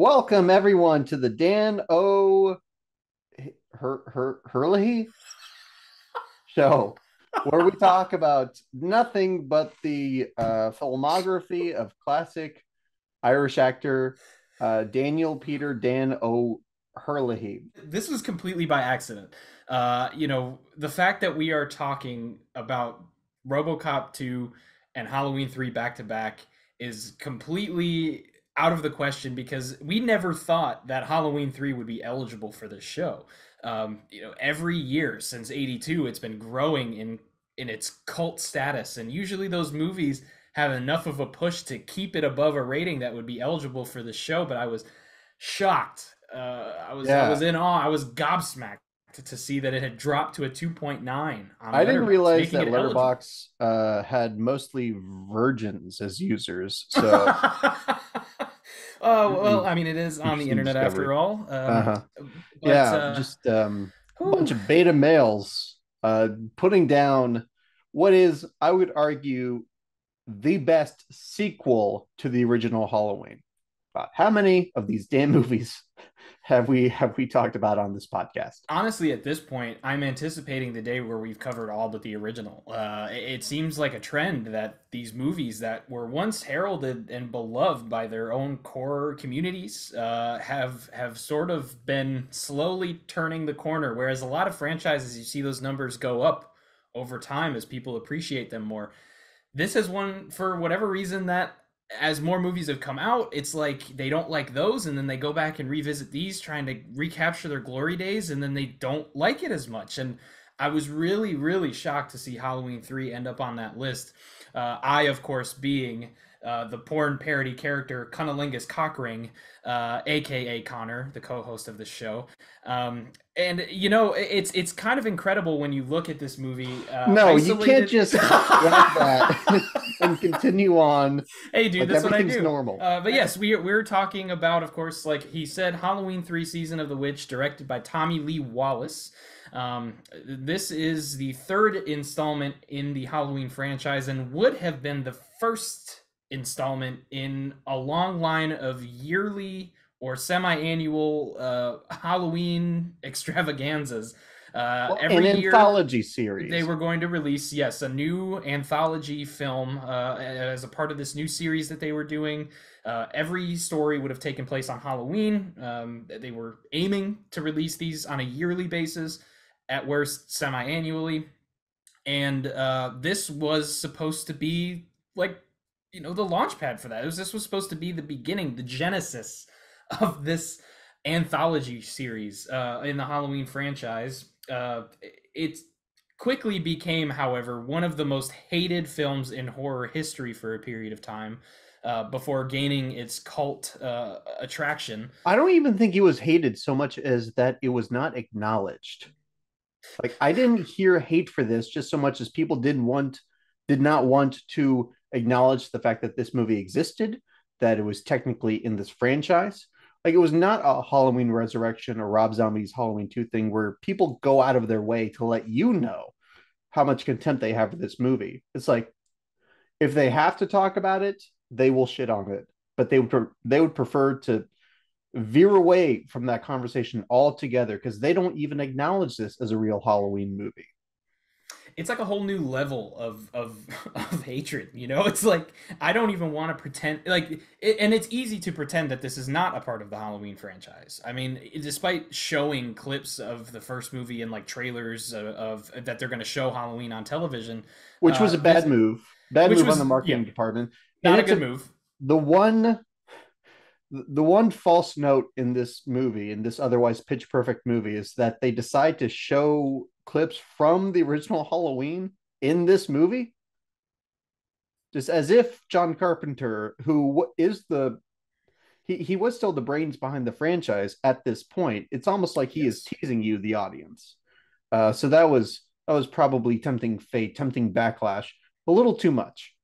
Welcome everyone to the Dan O. Hurley show, where we talk about nothing but the filmography of classic Irish actor Daniel Peter Dan O. Hurley. This was completely by accident. The fact that we are talking about RoboCop 2 and Halloween 3 back to back is completely out of the question because we never thought that Halloween 3 would be eligible for this show. Every year since '82, it's been growing in its cult status, and usually those movies have enough of a push to keep it above a rating that would be eligible for the show. But I was shocked. I was Yeah, in awe. I was gobsmacked to see that it had dropped to a 2.9 on I didn't Letterboxd, realize making that it eligible. Letterbox had mostly virgins as users. So Oh well, mm, I mean, it is on the interesting internet discovery. after all. Uh-huh. But Yeah, just a bunch whew. of beta males putting down what is, I would argue, the best sequel to the original Halloween. How many of these damn movies have we talked about on this podcast? Honestly, at this point, I'm anticipating the day where we've covered all but the original. It seems like a trend that these movies that were once heralded and beloved by their own core communities have sort of been slowly turning the corner. Whereas a lot of franchises, you see those numbers go up over time as people appreciate them more. This is one, for whatever reason, that as more movies have come out, it's like they don't like those, and then they go back and revisit these, trying to recapture their glory days, and then they don't like it as much. And I was really, really shocked to see Halloween 3 end up on that list. I, of course, being the porn parody character Cunnilingus Cockring, aka Connor, the co-host of the show. And it's kind of incredible when you look at this movie No, you can't isolated. just grab that and continue on Hey, dude, like that's what I everything's do. normal. But yes, we're talking about, of course, like he said, Halloween 3 Season of the Witch, directed by Tommy Lee Wallace. This is the third installment in the Halloween franchise and would have been the first installment in a long line of yearly or semi-annual Halloween extravaganzas. Well, an Every year anthology they series. were going to release, yes, a new anthology film as a part of this new series that they were doing. Every story would have taken place on Halloween. They were aiming to release these on a yearly basis, at worst semi-annually. And this was supposed to be like, the launch pad for that. This was supposed to be the beginning, the genesis of this anthology series in the Halloween franchise. It quickly became, however, one of the most hated films in horror history for a period of time before gaining its cult attraction. I don't even think it was hated so much as that it was not acknowledged. Like I didn't hear hate for this just so much as people did not want to acknowledge the fact that this movie existed, that it was technically in this franchise. Like it was not a Halloween Resurrection or Rob Zombie's Halloween 2 thing where people go out of their way to let you know how much contempt they have for this movie. It's like if they have to talk about it, they will shit on it, but they would prefer to veer away from that conversation altogether because they don't even acknowledge this as a real Halloween movie. It's like a whole new level of hatred. It's like I don't even want to pretend and it's easy to pretend that this is not a part of the Halloween franchise. I mean, despite showing clips of the first movie and like trailers of that they're going to show Halloween on television, Which was a this bad which move on was, the yeah, marketing department. And not a it's good a move. the one the one false note in this movie, in this otherwise pitch perfect movie, is that they decide to show clips from the original Halloween in this movie, just as if John Carpenter, who is he was still the brains behind the franchise at this point. It's almost like he is Yes. teasing you, the audience. So that was probably tempting fate, tempting backlash, a little too much.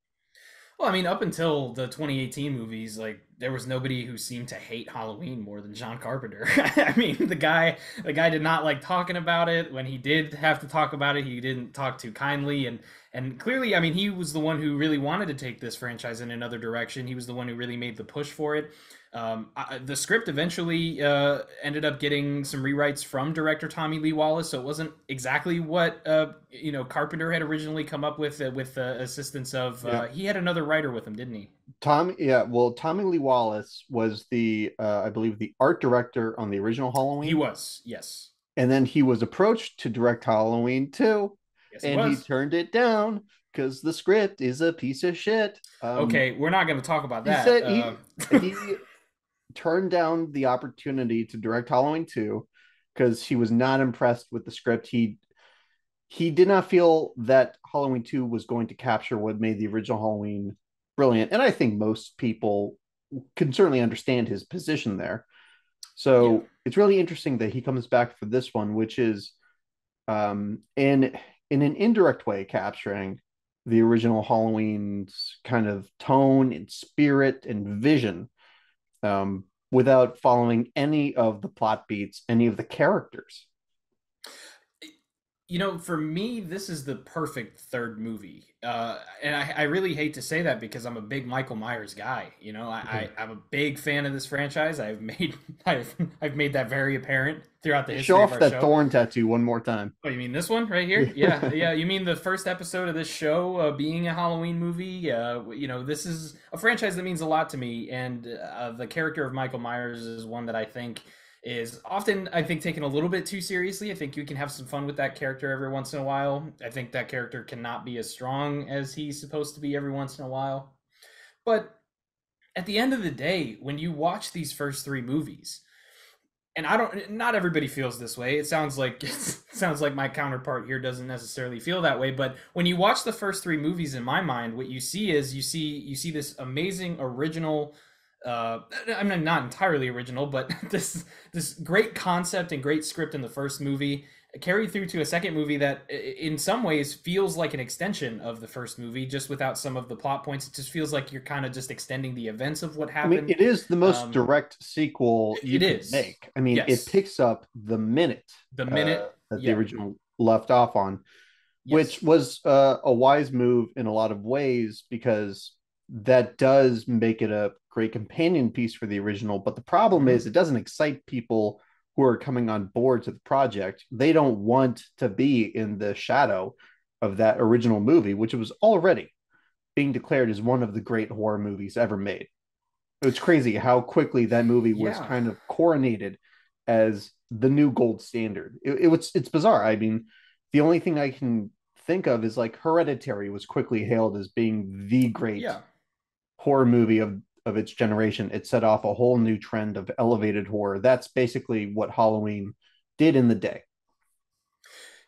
Well, I mean, up until the 2018 movies, like there was nobody who seemed to hate Halloween more than John Carpenter. I mean, the guy did not like talking about it. When he did have to talk about it, he didn't talk too kindly, and clearly, I mean, he was the one who really wanted to take this franchise in another direction. He was the one who really made the push for it. The script eventually ended up getting some rewrites from director Tommy Lee Wallace, so it wasn't exactly what Carpenter had originally come up with the assistance of. Yeah. He had another writer with him, didn't he? Tommy Lee Wallace was the I believe the art director on the original He Halloween, was, yes, and then he was approached to direct Halloween 2, yes, he and he was. turned it down because the script is a piece of shit. Okay, we're not going to talk about He that. said he turned down the opportunity to direct Halloween 2 because he was not impressed with the script. He did not feel that Halloween 2 was going to capture what made the original Halloween brilliant. And I think most people can certainly understand his position there. Yeah, So it's really interesting that he comes back for this one, which is in an indirect way capturing the original Halloween's kind of tone and spirit and vision, without following any of the plot beats, any of the characters. for me, this is the perfect third movie. And I really hate to say that because I'm a big Michael Myers guy. I'm a big fan of this franchise. I've made that very apparent throughout the Show history of off our that show. thorn tattoo one more time. Oh, you mean this one right here? Yeah, yeah. You mean the first episode of this show being a Halloween movie? This is a franchise that means a lot to me, and the character of Michael Myers is one that I think is often, I think, taken a little bit too seriously. I think you can have some fun with that character every once in a while. I think that character cannot be as strong as he's supposed to be every once in a while. But at the end of the day, when you watch these first three movies, and I don't, not everybody feels this way. It sounds like it sounds like my counterpart here doesn't necessarily feel that way. But when you watch the first three movies, in my mind, what you see is you see this amazing original. I mean, not entirely original, but this great concept and great script in the first movie carried through to a second movie that in some ways feels like an extension of the first movie, just without some of the plot points. It just feels like you're kind of just extending the events of what I mean, happened. it is the most um, direct sequel you it could is, make. I mean, it yes, picks up the minute the minute, that the yeah, original left off on, which yes. was a wise move in a lot of ways because that does make it a great companion piece for the original. But the problem Mm-hmm. is, it doesn't excite people who are coming on board to the project. They don't want to be in the shadow of that original movie, which was already being declared as one of the great horror movies ever made. It's crazy how quickly that movie was Yeah. kind of coronated as the new gold standard. It's bizarre. I mean, the only thing I can think of is like Hereditary was quickly hailed as being the great Yeah. horror movie of its generation. It set off a whole new trend of elevated horror. That's basically what Halloween did in the day.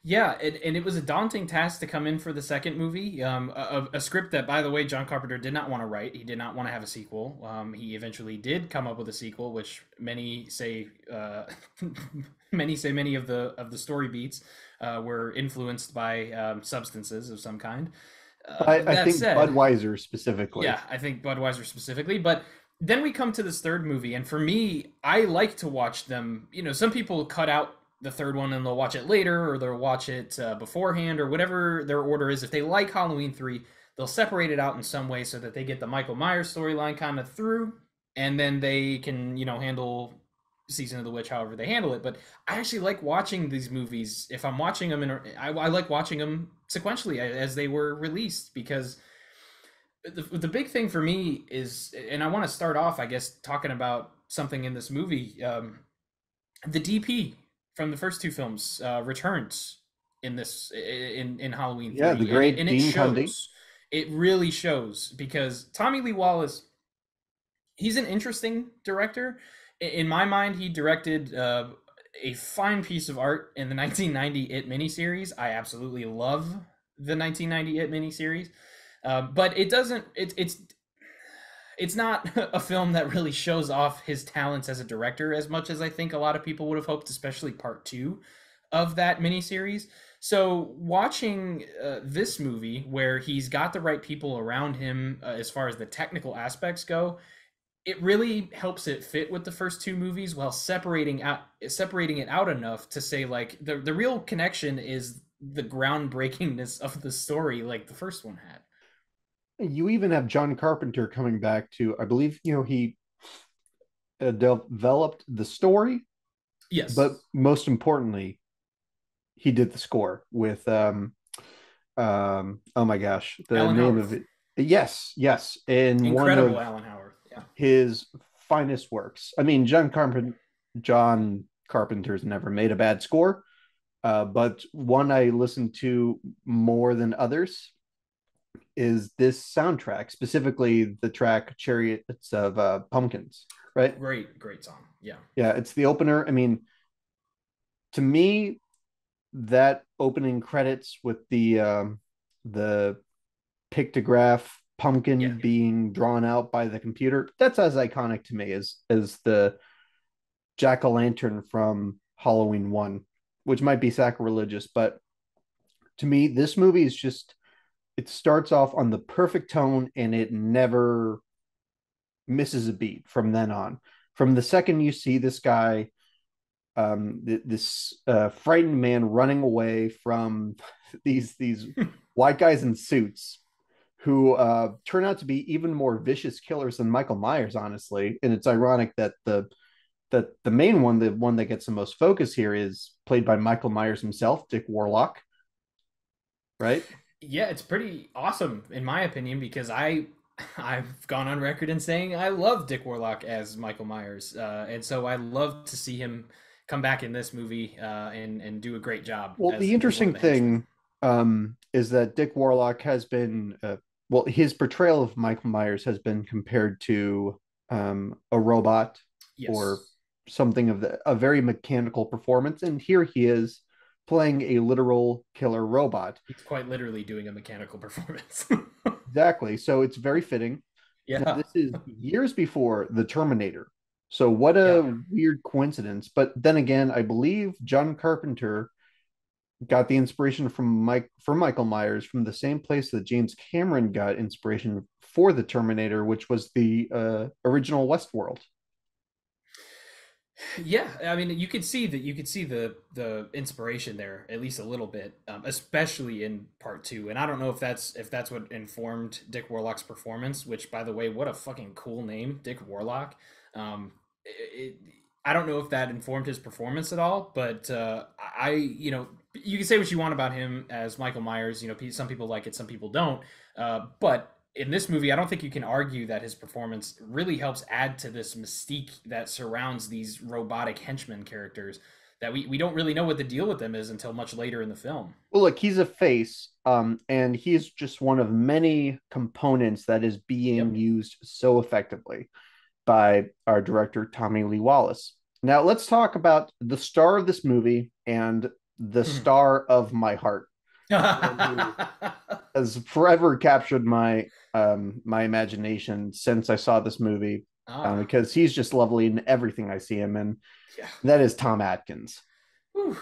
Yeah, and it was a daunting task to come in for the second movie. A script that, by the way, John Carpenter did not want to write. He did not want to have a sequel. He eventually did come up with a sequel, which many say, many of the story beats were influenced by substances of some kind. I That think said, Budweiser specifically. yeah, I think Budweiser specifically. But then we come to this third movie, and for me, I like to watch them. Some people cut out the third one and they'll watch it later, or they'll watch it beforehand, or whatever their order is. If they like Halloween 3, they'll separate it out in some way so that they get the Michael Myers storyline kind of through, and then they can, handle Season of the Witch however they handle it. But I actually like watching these movies. If I'm watching them, I like watching them sequentially as they were released, because the big thing for me is, and I want to start off, I guess, talking about something in this movie. The DP from the first two films returns in Halloween Yeah, the 3, and it great and it Dean Cundy. shows. It really shows because Tommy Lee Wallace, he's an interesting director. In my mind, he directed a fine piece of art in the 1990 It miniseries. I absolutely love the 1990 It miniseries, but it doesn't. It's not a film that really shows off his talents as a director as much as I think a lot of people would have hoped, especially part two of that miniseries. So watching this movie, where he's got the right people around him as far as the technical aspects go, it really helps it fit with the first two movies while separating it out enough to say like the real connection is the groundbreakingness of the story like the first one had. You even have John Carpenter coming back to, I believe, he developed the story, Yes. but most importantly, he did the score with oh my gosh, the Alan name of Howarth. it. Yes, yes, in one Incredible of Alan Howarth. Yeah. his finest works. I mean, John Carpenter's never made a bad score, but one I listen to more than others is this soundtrack, specifically the track "Chariots of Pumpkins." Right? Great song. Yeah. Yeah, it's the opener. I mean, to me, that opening credits with the pictograph Yeah. pumpkin being drawn out by the computer, that's as iconic to me as the jack-o'-lantern from Halloween 1, which might be sacrilegious, but to me this movie is just, it starts off on the perfect tone and it never misses a beat from then on. From the second you see this guy, this frightened man running away from these white guys in suits who turn out to be even more vicious killers than Michael Myers, honestly. And it's ironic that the main one, the one that gets the most focus here, is played by Michael Myers himself, Dick Warlock, right? Yeah, it's pretty awesome in my opinion because I've gone on record in saying I love Dick Warlock as Michael Myers, and so I love to see him come back in this movie and do a great job Well, the as one of interesting the henchmen. thing is that Dick Warlock has been, well, his portrayal of Michael Myers has been compared to a robot or Yes, something of a very mechanical performance. And here he is playing a literal killer robot. he's quite literally doing a mechanical performance. Exactly. So it's very fitting. Now, Yeah, this is years before The Terminator. So what yeah. a weird coincidence. But then again, I believe John Carpenter got the inspiration from Michael Myers from the same place that James Cameron got inspiration for the Terminator, which was the original Westworld. Yeah, I mean, you could see the inspiration there at least a little bit, especially in part two. And I don't know if that's what informed Dick Warlock's performance. Which, by the way, what a fucking cool name, Dick Warlock. It, I don't know if that informed his performance at all, but you know, you can say what you want about him as Michael Myers. You know, some people like it, some people don't. But in this movie, I don't think you can argue that his performance really helps add to this mystique that surrounds these robotic henchmen characters that we don't really know what the deal with them is until much later in the film. Well, look, he's a face, and he's just one of many components that is being Yep. used so effectively by our director, Tommy Lee Wallace. Now, let's talk about the star of this movie and the star of my heart, someone who has forever captured my imagination since I saw this movie, Ah, because he's just lovely in everything I see him in. yeah. That is Tom Atkins. Whew.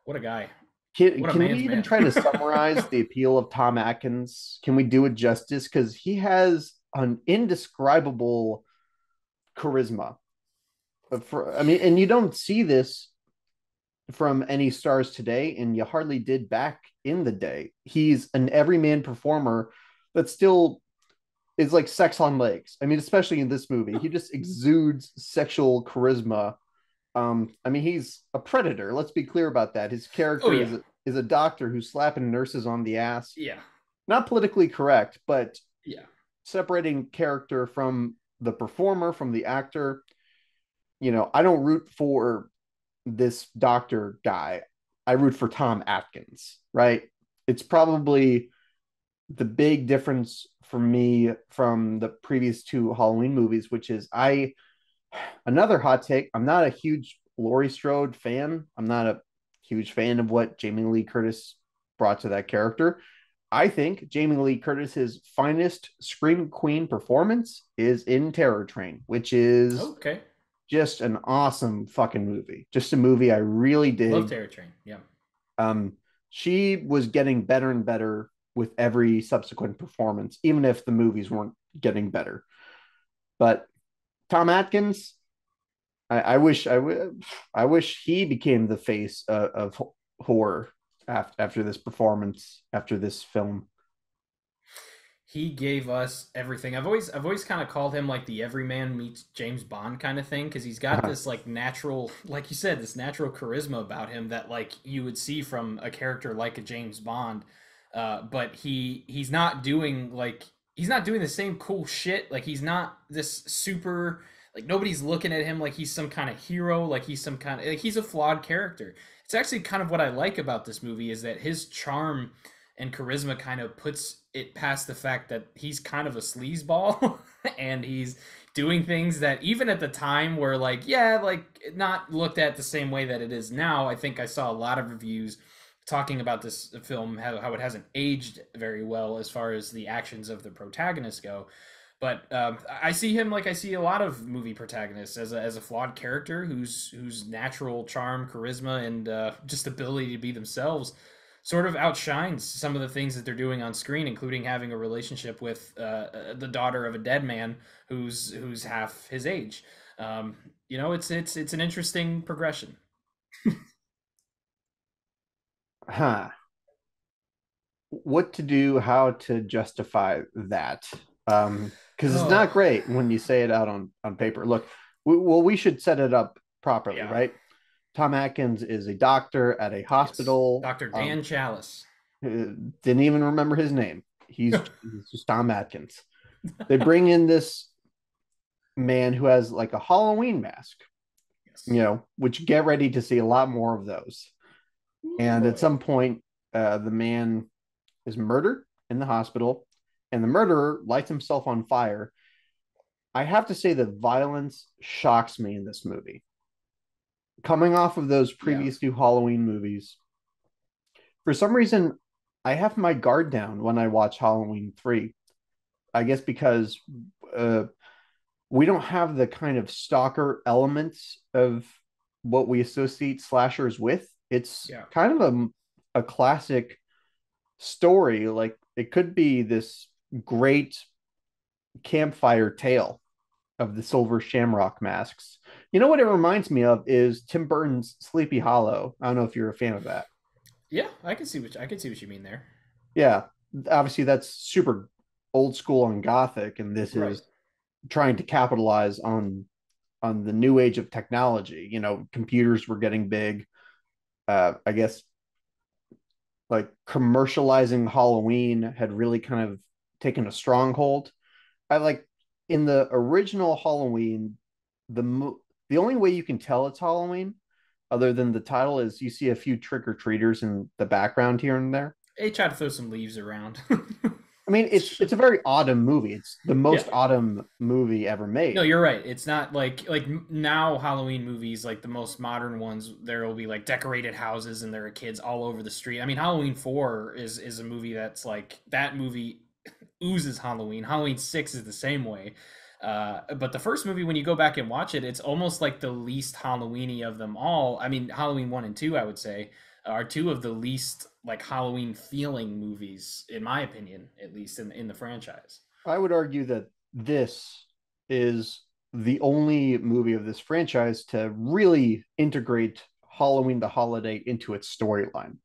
What a guy. Can, What a can we man's even man. try to summarize the appeal of Tom Atkins? Can we do it justice? Because he has an indescribable charisma. I mean, and you don't see this from any stars today, and you hardly did back in the day. He's an everyman performer that still is like sex on legs. I mean, especially in this movie, he just exudes sexual charisma. I mean, he's a predator. Let's be clear about that. His Oh character yeah. is a doctor who's slapping nurses on the ass. Yeah. Not politically correct, but Yeah. separating character from the performer, from the actor. I don't root for this doctor guy. I root for Tom Atkins, right? It's probably the big difference for me from the previous two Halloween movies, which is another hot take. I'm not a huge Laurie Strode fan. I'm not a huge fan of what Jamie Lee Curtis brought to that character. I think Jamie Lee Curtis's finest Scream Queen performance is in Terror Train, which is Okay. just an awesome fucking movie. Just a movie I really Love dig. Terror Train. Yeah. Um, she was getting better and better with every subsequent performance, even if the movies weren't getting better. But Tom Atkins, I wish I wish he became the face of horror after this performance, after this film. He gave us everything. I've always kind of called him like the everyman meets James Bond kind of thing because he's got Uh, this like natural, like you said, this natural charisma about him that like you would see from a character like a James Bond. But he's not doing like he's not doing the same cool shit. Like he's not this super like nobody's looking at him like he's some kind of hero, like he's some kind of like he's a flawed character. It's actually kind of what I like about this movie is that his charm and charisma kind of puts it past the fact that he's kind of a sleazeball and he's doing things that even at the time were like yeah like not looked at the same way that it is now. I think I saw a lot of reviews talking about this film how it hasn't aged very well as far as the actions of the protagonist go, but I see him like I see a lot of movie protagonists as a flawed character whose natural charm, charisma, and just ability to be themselves sort of outshines some of the things that they're doing on screen, including having a relationship with the daughter of a dead man who's half his age. It's an interesting progression. huh. What to do, how to justify that? Because it's Oh not great when you say it out on paper. Look, we should set it up properly, yeah, right? Tom Atkins is a doctor at a yes, hospital. Dr. Dan Chalice. Didn't even remember his name. He's just Tom Atkins. They bring in this man who has like a Halloween mask, Yes. which get ready to see a lot more of those. Ooh, And at boy. some point, the man is murdered in the hospital, and the murderer lights himself on fire. I have to say that violence shocks me in this movie. Coming off of those Yeah. previous two Halloween movies, for some reason, I have my guard down when I watch Halloween 3. I guess because uh, we don't have the kind of stalker elements of what we associate slashers with. It's Yeah. kind of a classic story. Like it could be this great campfire tale of the silver shamrock masks. You know what it reminds me of is Tim Burton's Sleepy Hollow. I don't know if you're a fan of that. Yeah, I can see what you mean there. Yeah, obviously that's super old school and gothic, and this Right. is trying to capitalize on the new age of technology. Computers were getting big. I guess like commercializing Halloween had really kind of taken a stronghold. I like in the original Halloween, the only way you can tell it's Halloween, other than the title, is you see a few trick or treaters in the background here and there. They try to throw some leaves around. I mean, it's a very autumn movie. It's the Yeah. most autumn movie ever No, made. you're right. It's not like now Halloween movies, like the most modern ones, there will be like decorated houses and there are kids all over the street. I mean, Halloween 4 is a movie that's like that movie oozes Halloween. Halloween 6 is the same way. But the first movie, when you go back and watch it, it's almost like the least Halloweeny of them all. I mean, Halloween 1 and 2, I would say, are two of the least like Halloween feeling movies, in my opinion, at least in the franchise. I would argue that this is the only movie of this franchise to really integrate Halloween the holiday into its storyline,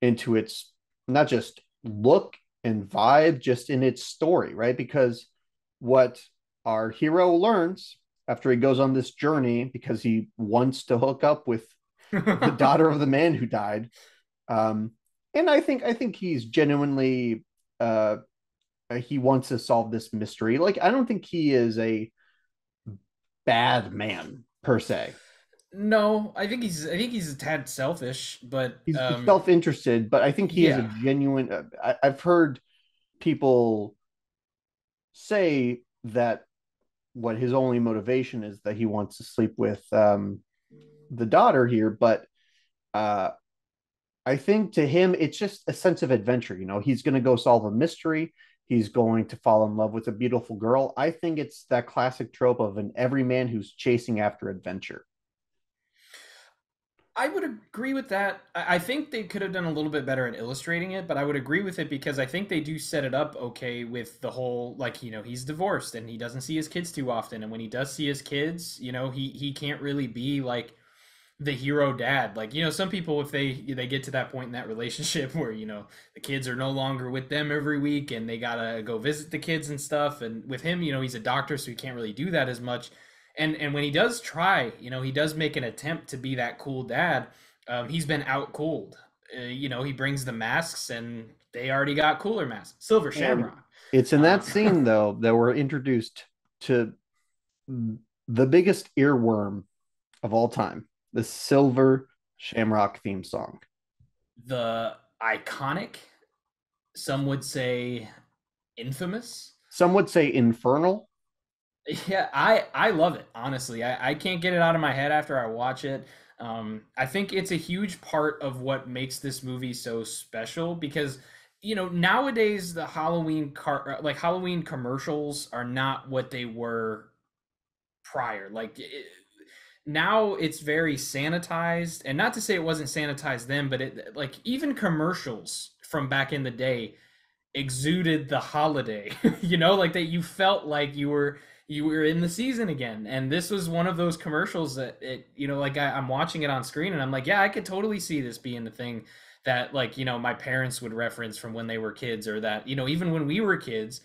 into its not just look and vibe, just in its story, right? Because what our hero learns after he goes on this journey, because he wants to hook up with the daughter of the man who died, um, and I think he's genuinely uh, he wants to solve this mystery. Like I don't think he is a bad man per se. No, I think he's a tad selfish, but He's self-interested, but I think he is a yeah. genuine. I've heard people say that what his only motivation is that he wants to sleep with the daughter here, but uh, I think to him it's just a sense of adventure. He's going to go solve a mystery. He's going to fall in love with a beautiful girl. I think it's that classic trope of an everyman who's chasing after adventure. I would agree with that. I think they could have done a little bit better at illustrating it, but I would agree with it because I think they do set it up okay with the whole, like, he's divorced and he doesn't see his kids too often, and when he does see his kids, he can't really be like the hero dad. Like, some people, if they get to that point in that relationship where, the kids are no longer with them every week and they gotta go visit the kids and stuff, and with him, he's a doctor, so he can't really do that as much. And when he does try, he does make an attempt to be that cool dad. He's been out cooled. He brings the masks, and they already got cooler masks. Silver And Shamrock. it's in that Um, scene though that we're introduced to the biggest earworm of all time, the Silver Shamrock theme song. the iconic, some would say infamous. Some would say infernal. Yeah, I love it, honestly. I can't get it out of my head after I watch it. I think it's a huge part of what makes this movie so special because nowadays the Halloween commercials are not what they were prior. Now it's very sanitized, and not to say it wasn't sanitized then, but it, like, even commercials from back in the day exuded the holiday. Like that, you felt like you were in the season again. And this was one of those commercials that like, I'm watching it on screen and I'm like, yeah, I could totally see this being the thing that, like, my parents would reference from when they were kids, or that, even when we were kids,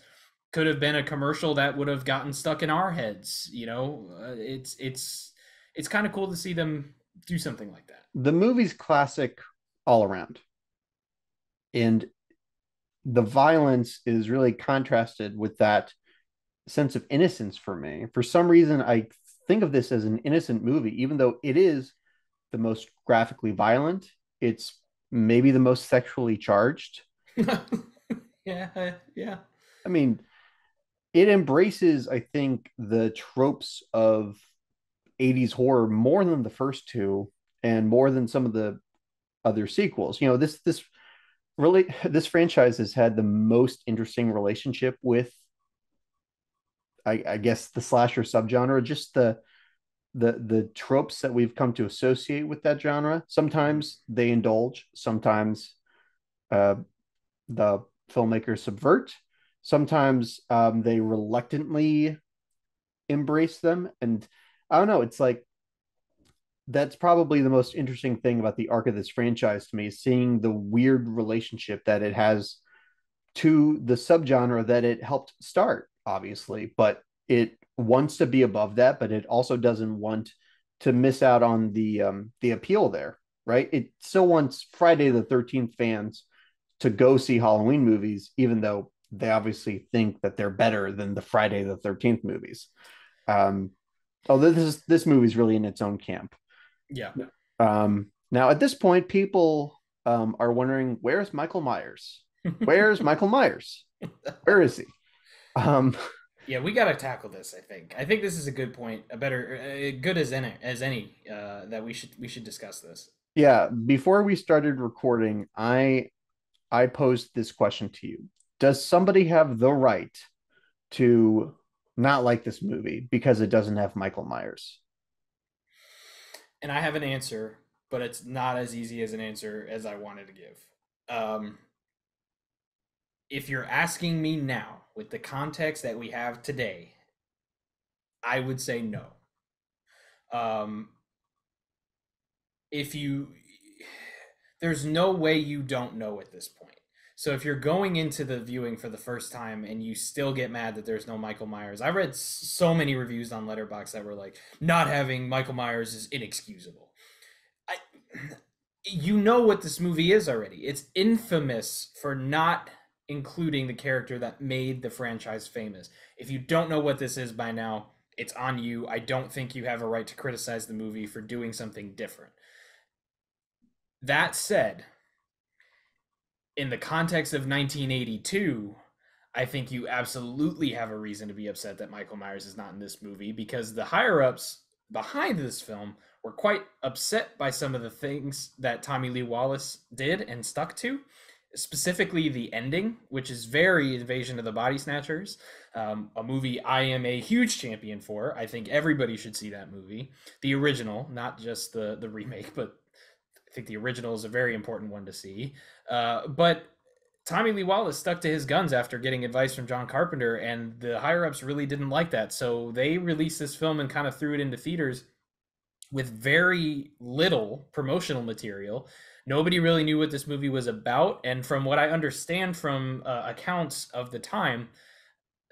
could have been a commercial that would have gotten stuck in our heads. It's kind of cool to see them do something like that. The movie's classic all around. And the violence is really contrasted with that sense of innocence for me. For some reason, I think of this as an innocent movie, even though it is the most graphically violent. It's maybe the most sexually charged. Yeah, yeah. I mean, it embraces, I think, the tropes of 80s horror more than the first two and more than some of the other sequels. This franchise has had the most interesting relationship with, I guess, the slasher subgenre, just the tropes that we've come to associate with that genre. Sometimes they indulge, sometimes uh, the filmmakers subvert, sometimes they reluctantly embrace them. And I don't know, it's like that's probably the most interesting thing about the arc of this franchise to me, is seeing the weird relationship that it has to the subgenre that it helped start, obviously, but it wants to be above that, but it also doesn't want to miss out on the appeal there, right? It still wants Friday the 13th fans to go see Halloween movies, even though they obviously think that they're better than the Friday the 13th movies. Um, Although this movie's really in its own camp. Yeah. Now, at this point, people are wondering, where's Michael Myers? Where's Michael Myers? Where is he? Um, Yeah, we got to tackle this. I think this is a good point, a better, good as any that we should discuss this. yeah, before we started recording, I posed this question to you. Does somebody have the right to not like this movie because it doesn't have Michael Myers? And I have an answer, but it's not as easy as an answer as I wanted to give. Um, if you're asking me now, with the context that we have today, I would say no. Um, if you There's no way you don't know at this point. So if you're going into the viewing for the first time and you still get mad that there's no Michael Myers, I read so many reviews on Letterboxd that were like, not having Michael Myers is inexcusable. I, you know what this movie is already. It's infamous for not including the character that made the franchise famous. If you don't know what this is by now, it's on you. I don't think you have a right to criticize the movie for doing something different. That said, in the context of 1982, I think you absolutely have a reason to be upset that Michael Myers is not in this movie, because the higher ups behind this film were quite upset by some of the things that Tommy Lee Wallace did and stuck to, specifically the ending, which is very Invasion of the Body Snatchers, a movie I am a huge champion for. I think everybody should see that movie, the original, not just the remake, but I think the original is a very important one to see. But Tommy Lee Wallace stuck to his guns after getting advice from John Carpenter, and the higher ups really didn't like that. So they released this film and kind of threw it into theaters with very little promotional material. Nobody really knew what this movie was about. And from what I understand from accounts of the time,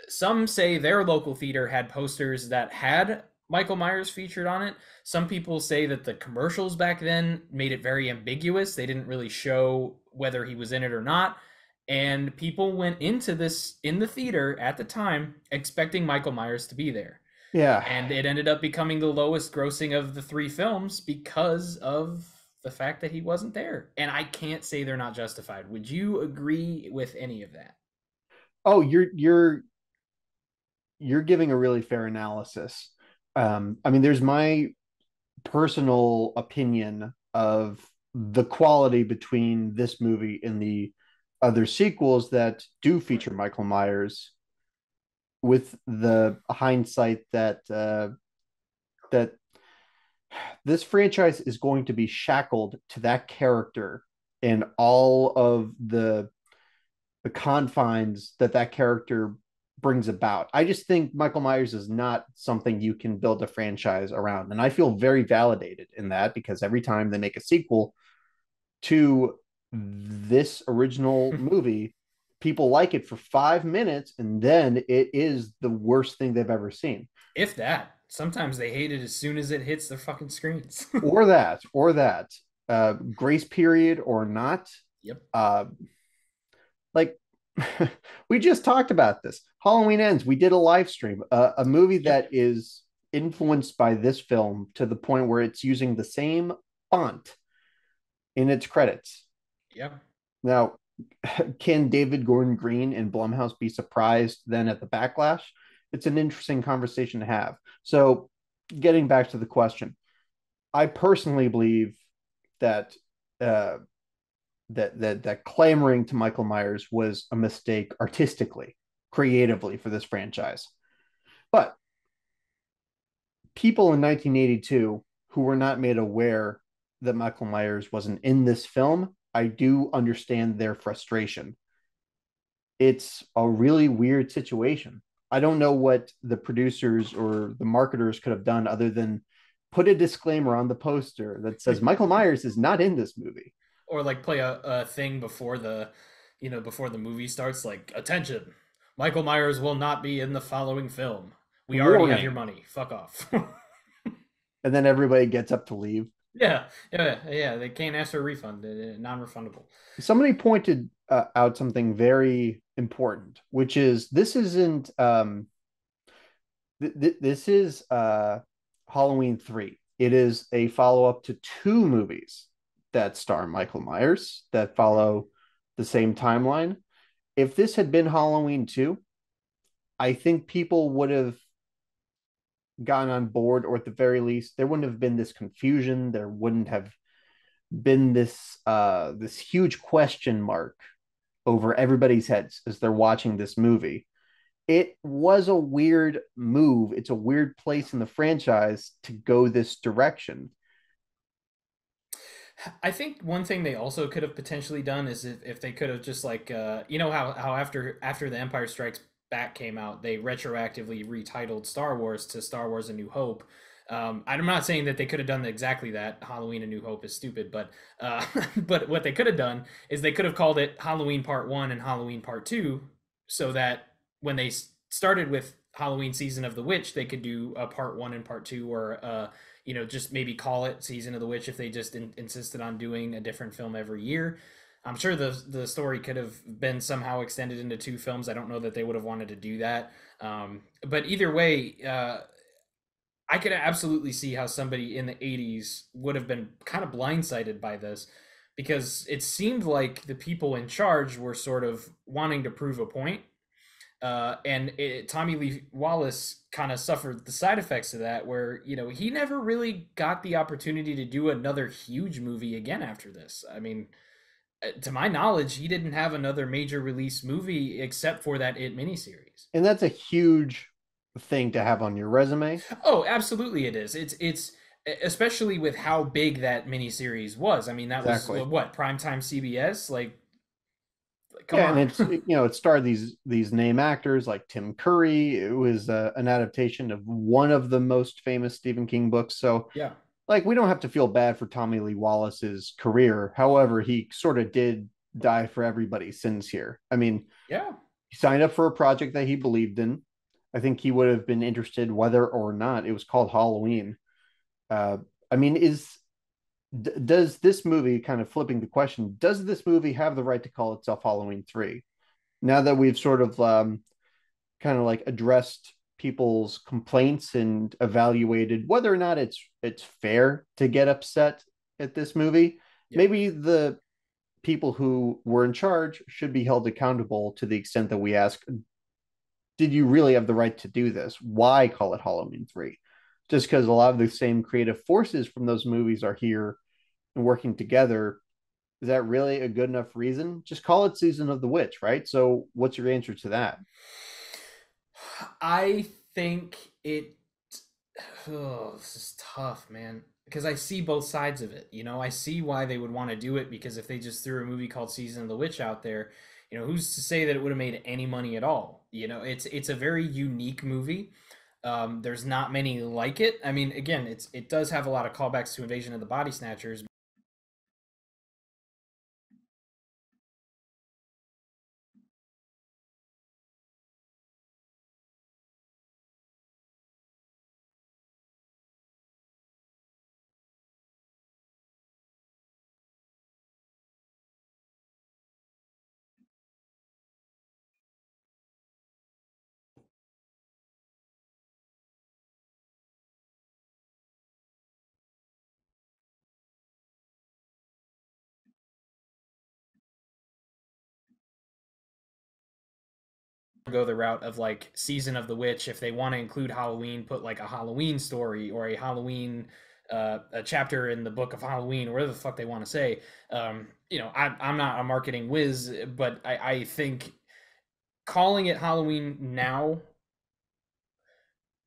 some say their local theater had posters that had Michael Myers featured on it. Some people say that the commercials back then made it very ambiguous. They didn't really show whether he was in it or not. And people went into this in the theater at the time expecting Michael Myers to be there. Yeah. And it ended up becoming the lowest grossing of the three films because of the fact that he wasn't there. And I can't say they're not justified. Would you agree with any of that? Oh, you're giving a really fair analysis. I mean, there's my personal opinion of the quality between this movie and the other sequels that do feature Michael Myers, with the hindsight that that this franchise is going to be shackled to that character and all of the confines that that character brings about. I just think Michael Myers is not something you can build a franchise around. And I feel very validated in that because every time they make a sequel to this original movie, people like it for 5 minutes and then it is the worst thing they've ever seen. If that. Sometimes they hate it as soon as it hits their fucking screens. Or that, grace period or not. Yep. Like we just talked about this. Halloween Ends. We did a live stream, a movie Yep. that is influenced by this film to the point where it's using the same font in its credits. Yep. Now, can David Gordon Green and Blumhouse be surprised then at the backlash? It's an interesting conversation to have. So, getting back to the question, I personally believe that uh, that clamoring to Michael Myers was a mistake artistically, creatively for this franchise. But people in 1982 who were not made aware that Michael Myers wasn't in this film, I do understand their frustration. It's a really weird situation. I don't know what the producers or the marketers could have done other than put a disclaimer on the poster that says Michael Myers is not in this movie. Or like play a thing before before the movie starts, like, attention, Michael Myers will not be in the following film. We already have your Warning. money. Fuck off. And then everybody gets up to leave. Yeah, yeah. They can't ask for a refund. Non-refundable. Somebody pointed out something very important, which is this isn't this is Halloween 3. It is a follow up to two movies that star Michael Myers that follow the same timeline. If this had been Halloween 2, I think people would have gotten on board, or at the very least, there wouldn't have been this confusion. There wouldn't have been this huge question mark over everybody's heads as they're watching this movie. It was a weird move. It's a weird place in the franchise to go this direction. I think one thing they also could have potentially done is if they could have just, like, how after the Empire Strikes Back came out, they retroactively retitled Star Wars to Star Wars: A New Hope. I'm not saying that they could have done exactly that. Halloween: A New Hope is stupid, but but what they could have done is they could have called it Halloween Part One and Halloween Part Two, so that when they started with Halloween Season of the Witch, they could do a Part One and Part Two, or just maybe call it Season of the Witch if they just insisted on doing a different film every year. I'm sure the story could have been somehow extended into two films. I don't know that they would have wanted to do that. But either way, I could absolutely see how somebody in the 80s would have been kind of blindsided by this, because it seemed like the people in charge were sort of wanting to prove a point. Tommy Lee Wallace kind of suffered the side effects of that, where he never really got the opportunity to do another huge movie again after this. I mean, to my knowledge, he didn't have another major release movie except for that It miniseries. And that's a huge thing to have on your resume. Oh, absolutely, it is. It's especially with how big that miniseries was. I mean, that was Exactly. what primetime CBS. Like, come Yeah, and on. it's it starred these name actors like Tim Curry. It was an adaptation of one of the most famous Stephen King books. So Yeah, like we don't have to feel bad for Tommy Lee Wallace's career. However, he sort of did die for everybody's sins here. I mean, yeah. he signed up for a project that he believed in. I think he would have been interested whether or not it was called Halloween. Uh, I mean, does this movie, kind of flipping the question, does this movie have the right to call itself Halloween 3? Now that we've sort of kind of like addressed people's complaints and evaluated whether or not it's fair to get upset at this movie, Yeah. maybe the people who were in charge should be held accountable to the extent that we ask, did you really have the right to do this? Why call it Halloween 3? Just because a lot of the same creative forces from those movies are here and working together, is that really a good enough reason? Just call it Season of the Witch, right? So, what's your answer to that? I think it. Oh, this is tough, man. Because I see both sides of it. I see why they would want to do it because if they just threw a movie called Season of the Witch out there, who's to say that it would have made any money at all? It's a very unique movie. There's not many like it. I mean, again, it does have a lot of callbacks to Invasion of the Body Snatchers. Go the route of like Season of the Witch. If they want to include Halloween, put like a Halloween story or a Halloween a chapter in the book of Halloween or whatever the fuck they want to say. I'm not a marketing whiz, but I think calling it Halloween now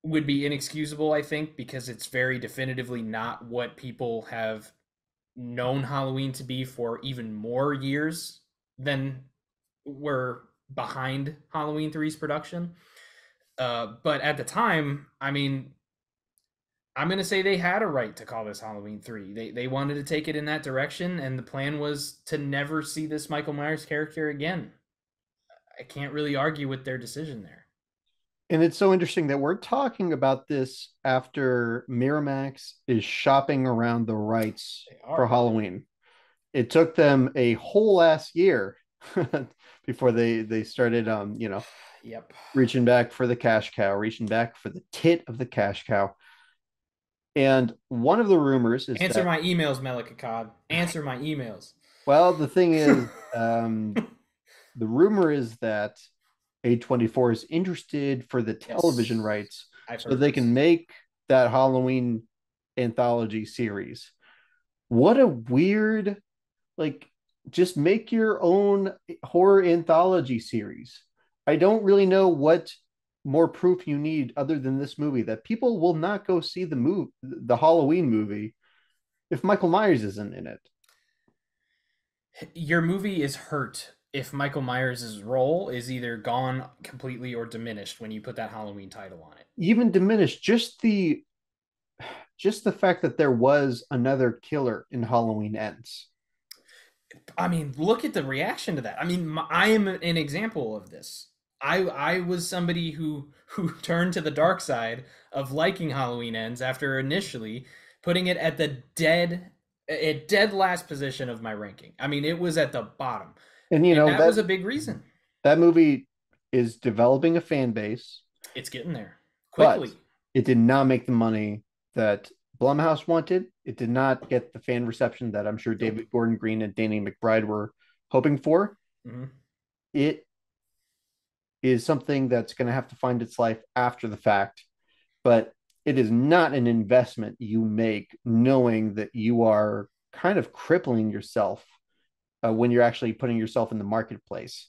would be inexcusable, I think, because it's very definitively not what people have known Halloween to be for even more years than were behind Halloween three's production. But at the time, I mean, I'm gonna say they had a right to call this Halloween 3. They wanted to take it in that direction, and the plan was to never see this Michael Myers character again. I can't really argue with their decision there. And it's so interesting that we're talking about this after Miramax is shopping around the rights They for are. Halloween. It took them a whole last year before they started Yep. reaching back for the cash cow, reaching back for the tit of the cash cow. And one of the rumors is Answer that, my emails, Melikakad. Answer my emails. well, the thing is, the rumor is that A24 is interested for the television Yes, rights I've so heard they this. can make that Halloween anthology series. What a weird, like, just make your own horror anthology series. I don't really know what more proof you need other than this movie that people will not go see the Halloween movie if Michael Myers isn't in it. Your movie is hurt if Michael Myers' role is either gone completely or diminished when you put that Halloween title on it. Even diminished just the fact that there was another killer in Halloween Ends. I mean, look at the reaction to that. I mean, I am an example of this. I was somebody who turned to the dark side of liking Halloween Ends after initially putting it at the dead last position of my ranking. I mean, it was at the bottom. And And that was a big reason. that movie is developing a fan base, It's getting there but quickly. it did not make the money that Blumhouse wanted. It did not get the fan reception that I'm sure Nope. David Gordon Green and Danny McBride were hoping for. Hmm. It is something that's going to have to find its life after the fact, but it is not an investment you make knowing that you are kind of crippling yourself when you're actually putting yourself in the marketplace.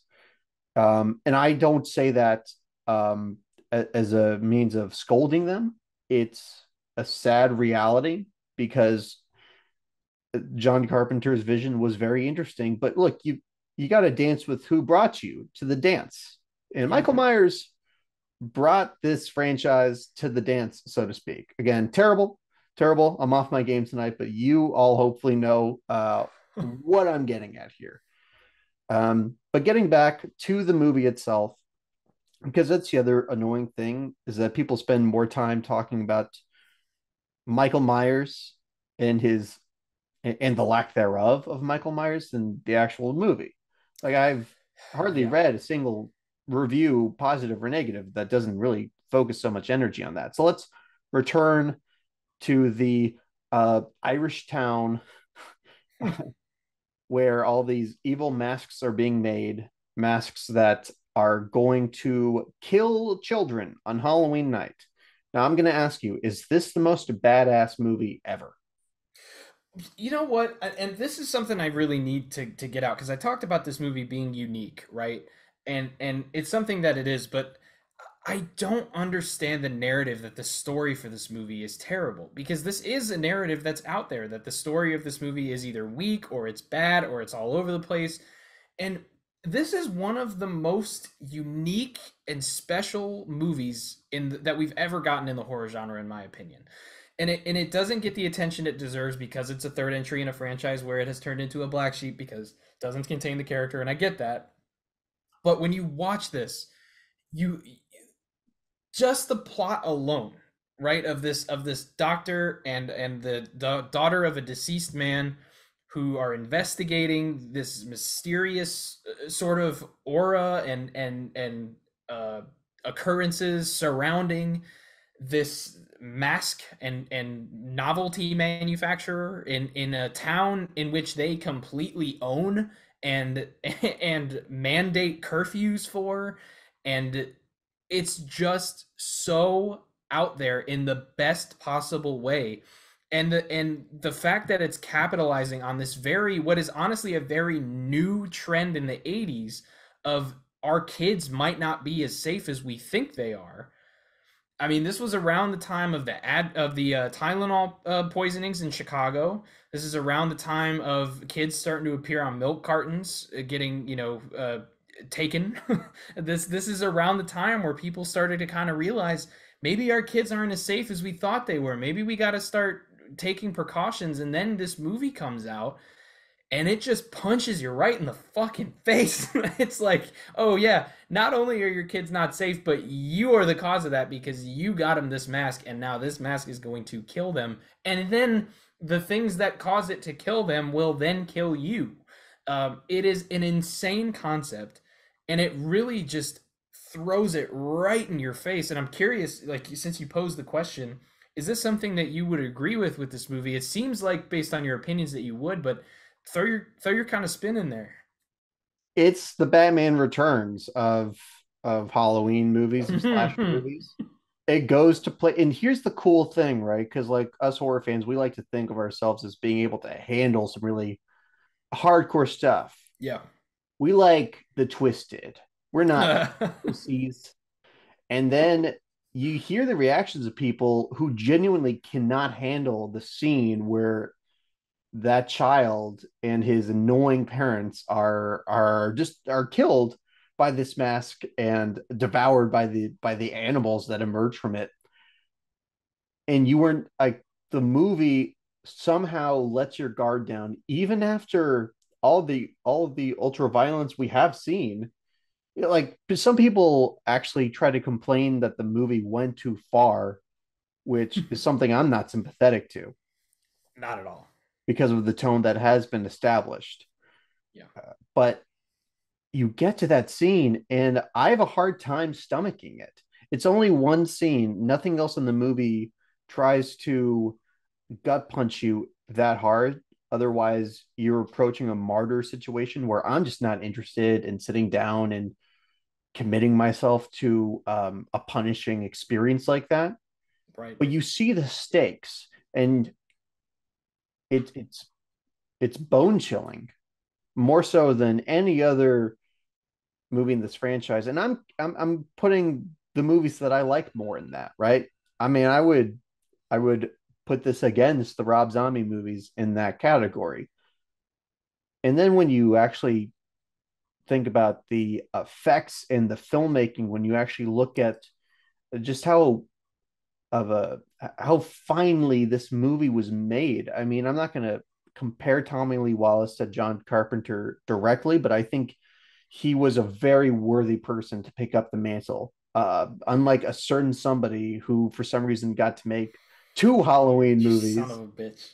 And I don't say that as a means of scolding them. It's a sad reality. because John Carpenter's vision was very interesting. But look, you got to dance with who brought you to the dance, and Yeah. Michael Myers brought this franchise to the dance, so to speak. Again, terrible, terrible. I'm off my game tonight, but you all hopefully know what I'm getting at here. But getting back to the movie itself, because that's the other annoying thing is that people spend more time talking about Michael Myers and his and the lack thereof of Michael Myers than the actual movie. Like I've hardly Yeah. read a single review, positive or negative, that doesn't really focus so much energy on that. So let's return to the Irish town where all these evil masks are being made, masks that are going to kill children on Halloween night. Now, I'm going to ask you, is this the most badass movie ever? You know what? And this is something I really need to get out because I talked about this movie being unique, right? And it's something that it is, but I don't understand the narrative that the story for this movie is terrible because this is a narrative that's out there that the story of this movie is either weak or it's bad or it's all over the place. And this is one of the most unique and special movies that we've ever gotten in the horror genre, in my opinion. And it doesn't get the attention it deserves because it's a third entry in a franchise where it has turned into a black sheep because it doesn't contain the character, and I get that. But when you watch this, you just the plot alone, right, of this doctor and the daughter of a deceased man who are investigating this mysterious sort of aura and occurrences surrounding this mask and novelty manufacturer in a town in which they completely own and and mandate curfews for, and it's just so out there in the best possible way. And the fact that it's capitalizing on this very what is honestly a very new trend in the 80s of our kids might not be as safe as we think they are. I mean, this was around the time of the Tylenol poisonings in Chicago. This is around the time of kids starting to appear on milk cartons, getting taken. This is around the time where people started to kind of realize maybe our kids aren't as safe as we thought they were. Maybe we got to start taking precautions. And then this movie comes out and it just punches you right in the fucking face. It's like, oh yeah, not only are your kids not safe, but you are the cause of that because you got them this mask, and now this mask is going to kill them. And then the things that cause it to kill them will then kill you. It is an insane concept, and it really just throws it right in your face. And I'm curious, like since you posed the question, is this something that you would agree with this movie? It seems like based on your opinions that you would, but throw your kind of spin in there. It's the Batman Returns of Halloween movies, of slasher movies. It goes to play, and here's the cool thing, right? Because like us horror fans, we like to think of ourselves as being able to handle some really hardcore stuff. Yeah. We like the twisted. We're not pussies. And then you hear the reactions of people who genuinely cannot handle the scene where that child and his annoying parents are killed by this mask and devoured by the animals that emerge from it. And you weren't like the movie somehow lets your guard down even after all of the ultra violence we have seen. You know, like some people actually try to complain that the movie went too far, which is something I'm not sympathetic to Not at all. because of the tone that has been established. Yeah. But you get to that scene, and I have a hard time stomaching it. It's only one scene. Nothing else in the movie tries to gut punch you that hard. Otherwise, you're approaching a martyr situation where I'm just not interested in sitting down and committing myself to a punishing experience like that. Right. But you see the stakes, and it, it's it's bone chilling more so than any other movie in this franchise. And I'm putting the movies that I like more in that, right? I mean, I would put this against the Rob Zombie movies in that category. And then when you actually think about the effects and the filmmaking, when you actually look at just of a how finely this movie was made. I mean, I'm not going to compare Tommy Lee Wallace to John Carpenter directly, but I think he was a very worthy person to pick up the mantle. Unlike a certain somebody who, for some reason, got to make two Halloween Son movies, of a bitch.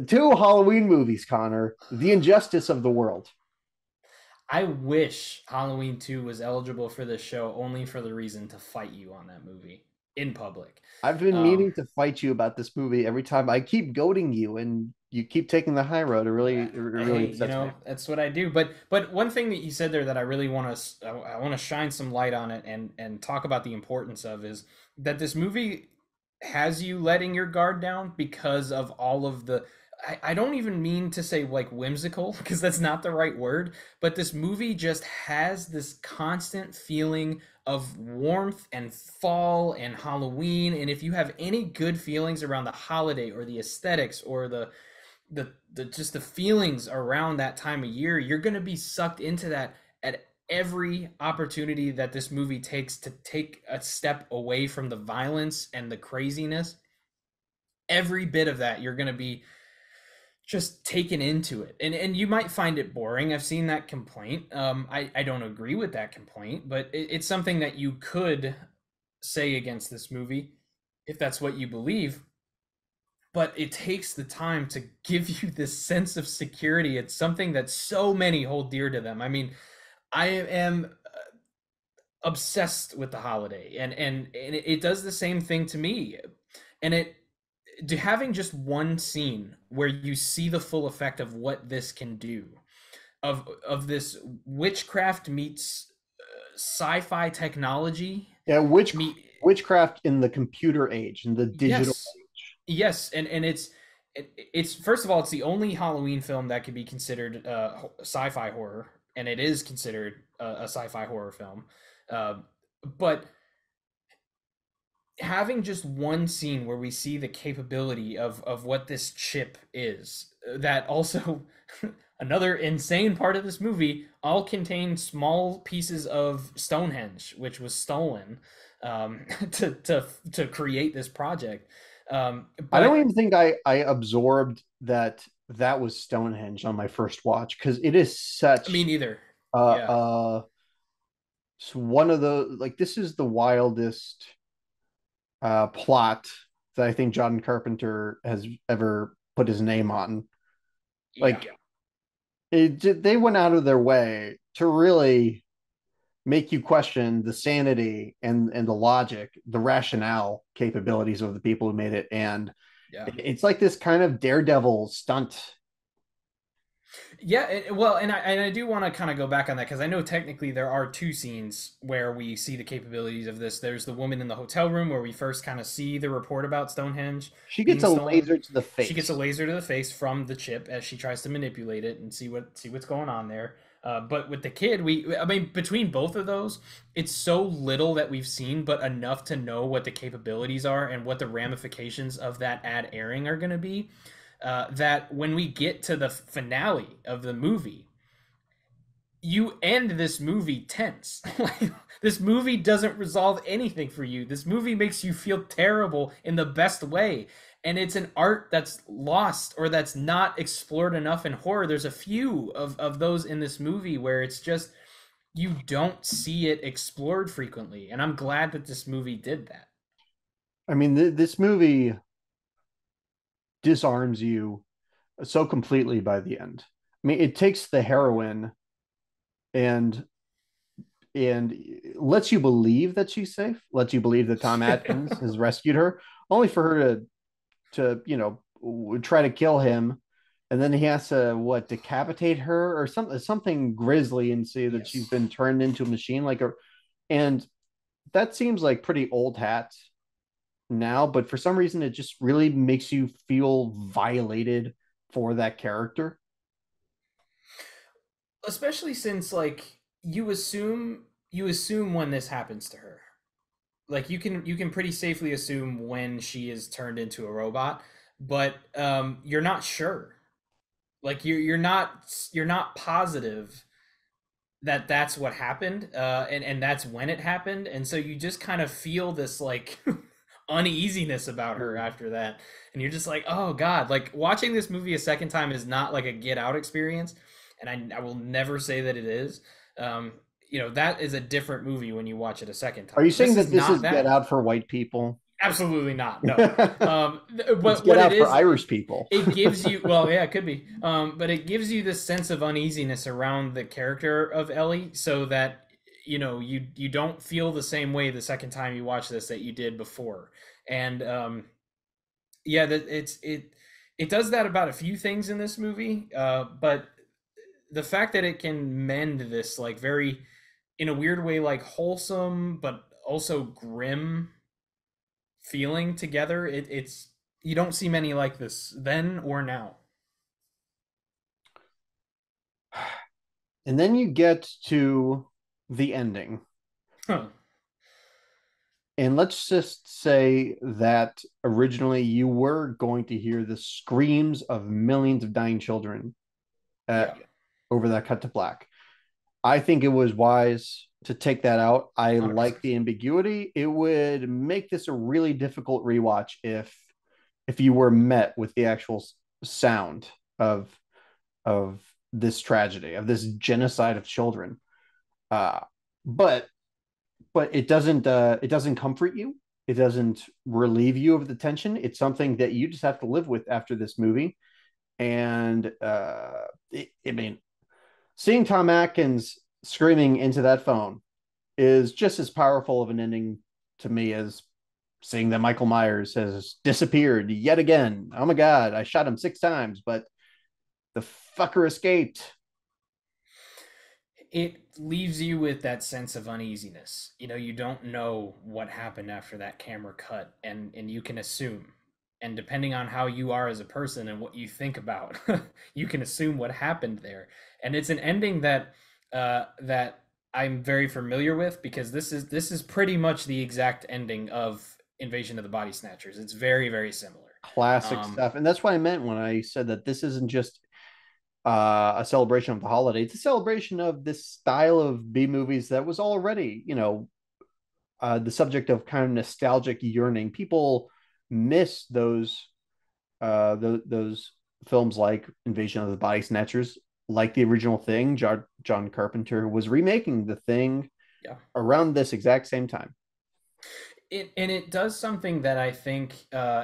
two Halloween movies, Connor, the injustice of the world. I wish Halloween 2 was eligible for this show only for the reason to fight you on that movie in public. I've been Um, meaning to fight you about this movie every time. I keep goading you, and you keep taking the high road. It really hey, upsets me. that's what I do. But one thing that you said there that I really want to I want to shine some light on it and talk about the importance of is that this movie has you letting your guard down because of all of the I don't even mean to say like whimsical because that's not the right word, but this movie just has this constant feeling of warmth and fall and Halloween. And if you have any good feelings around the holiday or the aesthetics or the just the feelings around that time of year, you're going to be sucked into that at every opportunity that this movie takes to take a step away from the violence and the craziness. Every bit of that you're going to be just taken into it, and you might find it boring. I've seen that complaint. I don't agree with that complaint, but it's something that you could say against this movie if that's what you believe. But it takes the time to give you this sense of security. It's something that so many hold dear to them. I mean, I am obsessed with the holiday, and it does the same thing to me. And it having just one scene where you see the full effect of what this can do, of this witchcraft meets sci-fi technology Yeah, meet witchcraft in the computer age, in the digital yes, age. yes, and it's first of all, it's the only Halloween film that could be considered sci-fi horror, and it is considered a sci-fi horror film. Uh, but having just one scene where we see the capability of what this chip is, that also another insane part of this movie all contain small pieces of Stonehenge, which was stolen to create this project. I don't But even think I absorbed that was Stonehenge on my first watch because it is me such neither. uh Yeah, uh it's one of the like this is the wildest plot that I think John Carpenter has ever put his name on. yeah. Like they went out of their way to really make you question the sanity and the logic, the rationale capabilities of the people who made it. And Yeah. it's like this kind of daredevil stunt. Yeah, well, and I do want to kind of go back on that because I know technically there are two scenes where we see the capabilities of this. There's the woman in the hotel room where we first kind of see the report about Stonehenge She gets being a stolen. laser to the She gets a face. laser to the face from the chip as she tries to manipulate it and see what's going on there. But with the kid, I mean, between both of those, it's so little that we've seen, but enough to know what the capabilities are and what the ramifications of that ad airing are going to be, that when we get to the finale of the movie, you end this movie tense. Like, this movie doesn't resolve anything for you. This movie makes you feel terrible in the best way. And it's an art that's lost or that's not explored enough in horror. There's a few of those in this movie where it's just you don't see it explored frequently. And I'm glad that this movie did that. I mean, this movie disarms you so completely by the end. I mean, it takes the heroine and and lets you believe that she's safe, lets you believe that Tom Atkins has rescued her, only for her to try to kill him, and then he has to what decapitate her or something grisly and say that she's Yes. been turned into a machine like a and that seems like pretty old hat now, but for some reason it just really makes you feel violated for that character. Especially since like you assume when this happens to her, like you can pretty safely assume when she is turned into a robot, but you're not sure. Like you're not positive that that's what happened, and that's when it happened, and so you just kind of feel this like uneasiness about her Mm. after that, and you're just like, oh god, like watching this movie a second time is not like a Get Out experience, and I will never say that it is. Um, that is a different movie when you watch it a second Are you time. saying This is that this not is Get that. Out for white people? Absolutely not. No. It's But Get what it Out for is, Irish people. it gives you, well, yeah, it could be, but it gives you this sense of uneasiness around the character of Ellie, so that you don't feel the same way the second time you watch this that you did before. And yeah, that it does that about a few things in this movie, but the fact that it can mend this like very, in a weird way, like wholesome but also grim feeling together, it's you don't see many like this then or now. And then you get to the ending. Huh. And let's just say that originally you were going to hear the screams of millions of dying children uh, Yeah. over that cut to black. I think it was wise to take that out. I like 100%. the ambiguity. It would make this a really difficult rewatch if you were met with the actual sound of of this tragedy, of this genocide of children. Uh, but it doesn't comfort you. It doesn't relieve you of the tension. It's something that you just have to live with after this movie. And I mean, seeing Tom Atkins screaming into that phone is just as powerful of an ending to me as seeing that Michael Myers has disappeared yet again. Oh my God, I shot him 6 times, but the fucker escaped. It leaves you with that sense of uneasiness. You don't know what happened after that camera cut, and you can assume. And depending on how you are as a person and what you think about, you can assume what happened there. And it's an ending that I'm very familiar with, because this is pretty much the exact ending of Invasion of the Body Snatchers. It's very, very similar. Classic Um, stuff. And that's what I meant when I said that this isn't just a celebration of the holiday. It's a celebration of this style of B movies that was already, the subject of kind of nostalgic yearning. People miss those films like Invasion of the Body Snatchers, like the original Thing. John Carpenter was remaking the Thing yeah. around this exact same time. It does something that I think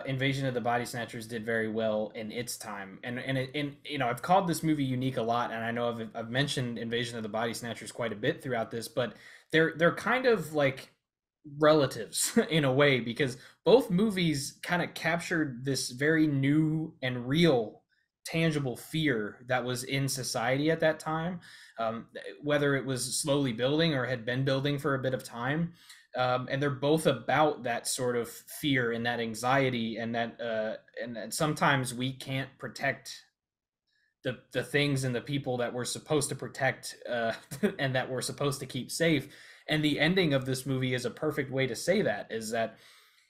Invasion of the Body Snatchers did very well in its time, and I've called this movie unique a lot, and I know I've mentioned Invasion of the Body Snatchers quite a bit throughout this, but they're kind of like relatives in a way, because both movies kind of captured this very new and real tangible fear that was in society at that time, whether it was slowly building or had been building for a bit of time. And they're both about that sort of fear and that anxiety, and that sometimes we can't protect the things and the people that we're supposed to protect, and that we're supposed to keep safe. And the ending of this movie is a perfect way to say that, is that,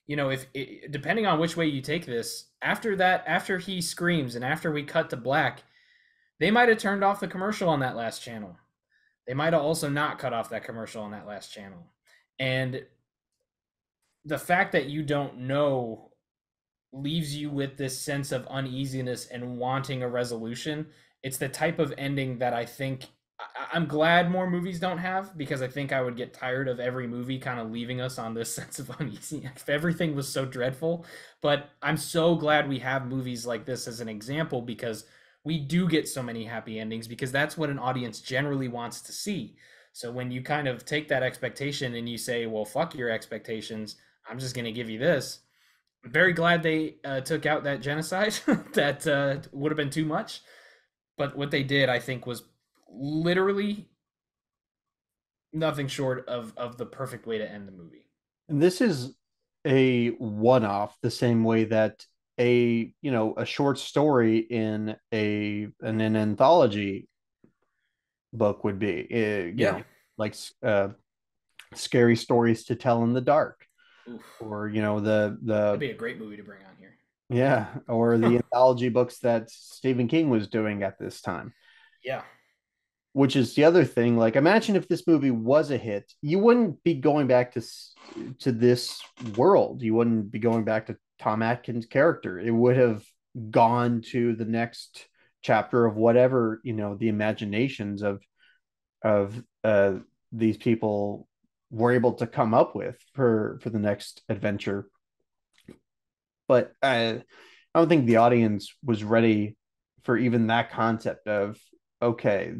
if depending on which way you take this, after he screams and after we cut to black, they might have turned off the commercial on that last channel. They might have also not cut off that commercial on that last channel. And the fact that you don't know leaves you with this sense of uneasiness and wanting a resolution. It's the type of ending that I think I'm glad more movies don't have, because I think I would get tired of every movie kind of leaving us on this sense of uneasiness if everything was so dreadful. But I'm so glad we have movies like this as an example, because we do get so many happy endings, because that's what an audience generally wants to see. So when you kind of take that expectation and you say, well, fuck your expectations, I'm just going to give you this. I'm very glad they took out that genocide. That would have been too much. But what they did, I think, was literally nothing short of the perfect way to end the movie. And this is a one-off, the same way that a short story in an anthology book would be, Yeah. like scary stories to tell in the dark, Oof. or That'd the be a great movie to bring on here. Yeah, or the Huh. anthology books that Stephen King was doing at this time. Yeah. Which is the other thing. Like, imagine if this movie was a hit, you wouldn't be going back to this world. You wouldn't be going back to Tom Atkins' character. It would have gone to the next chapter of whatever, the imaginations of these people were able to come up with for the next adventure. But I don't think the audience was ready for even that concept of, okay,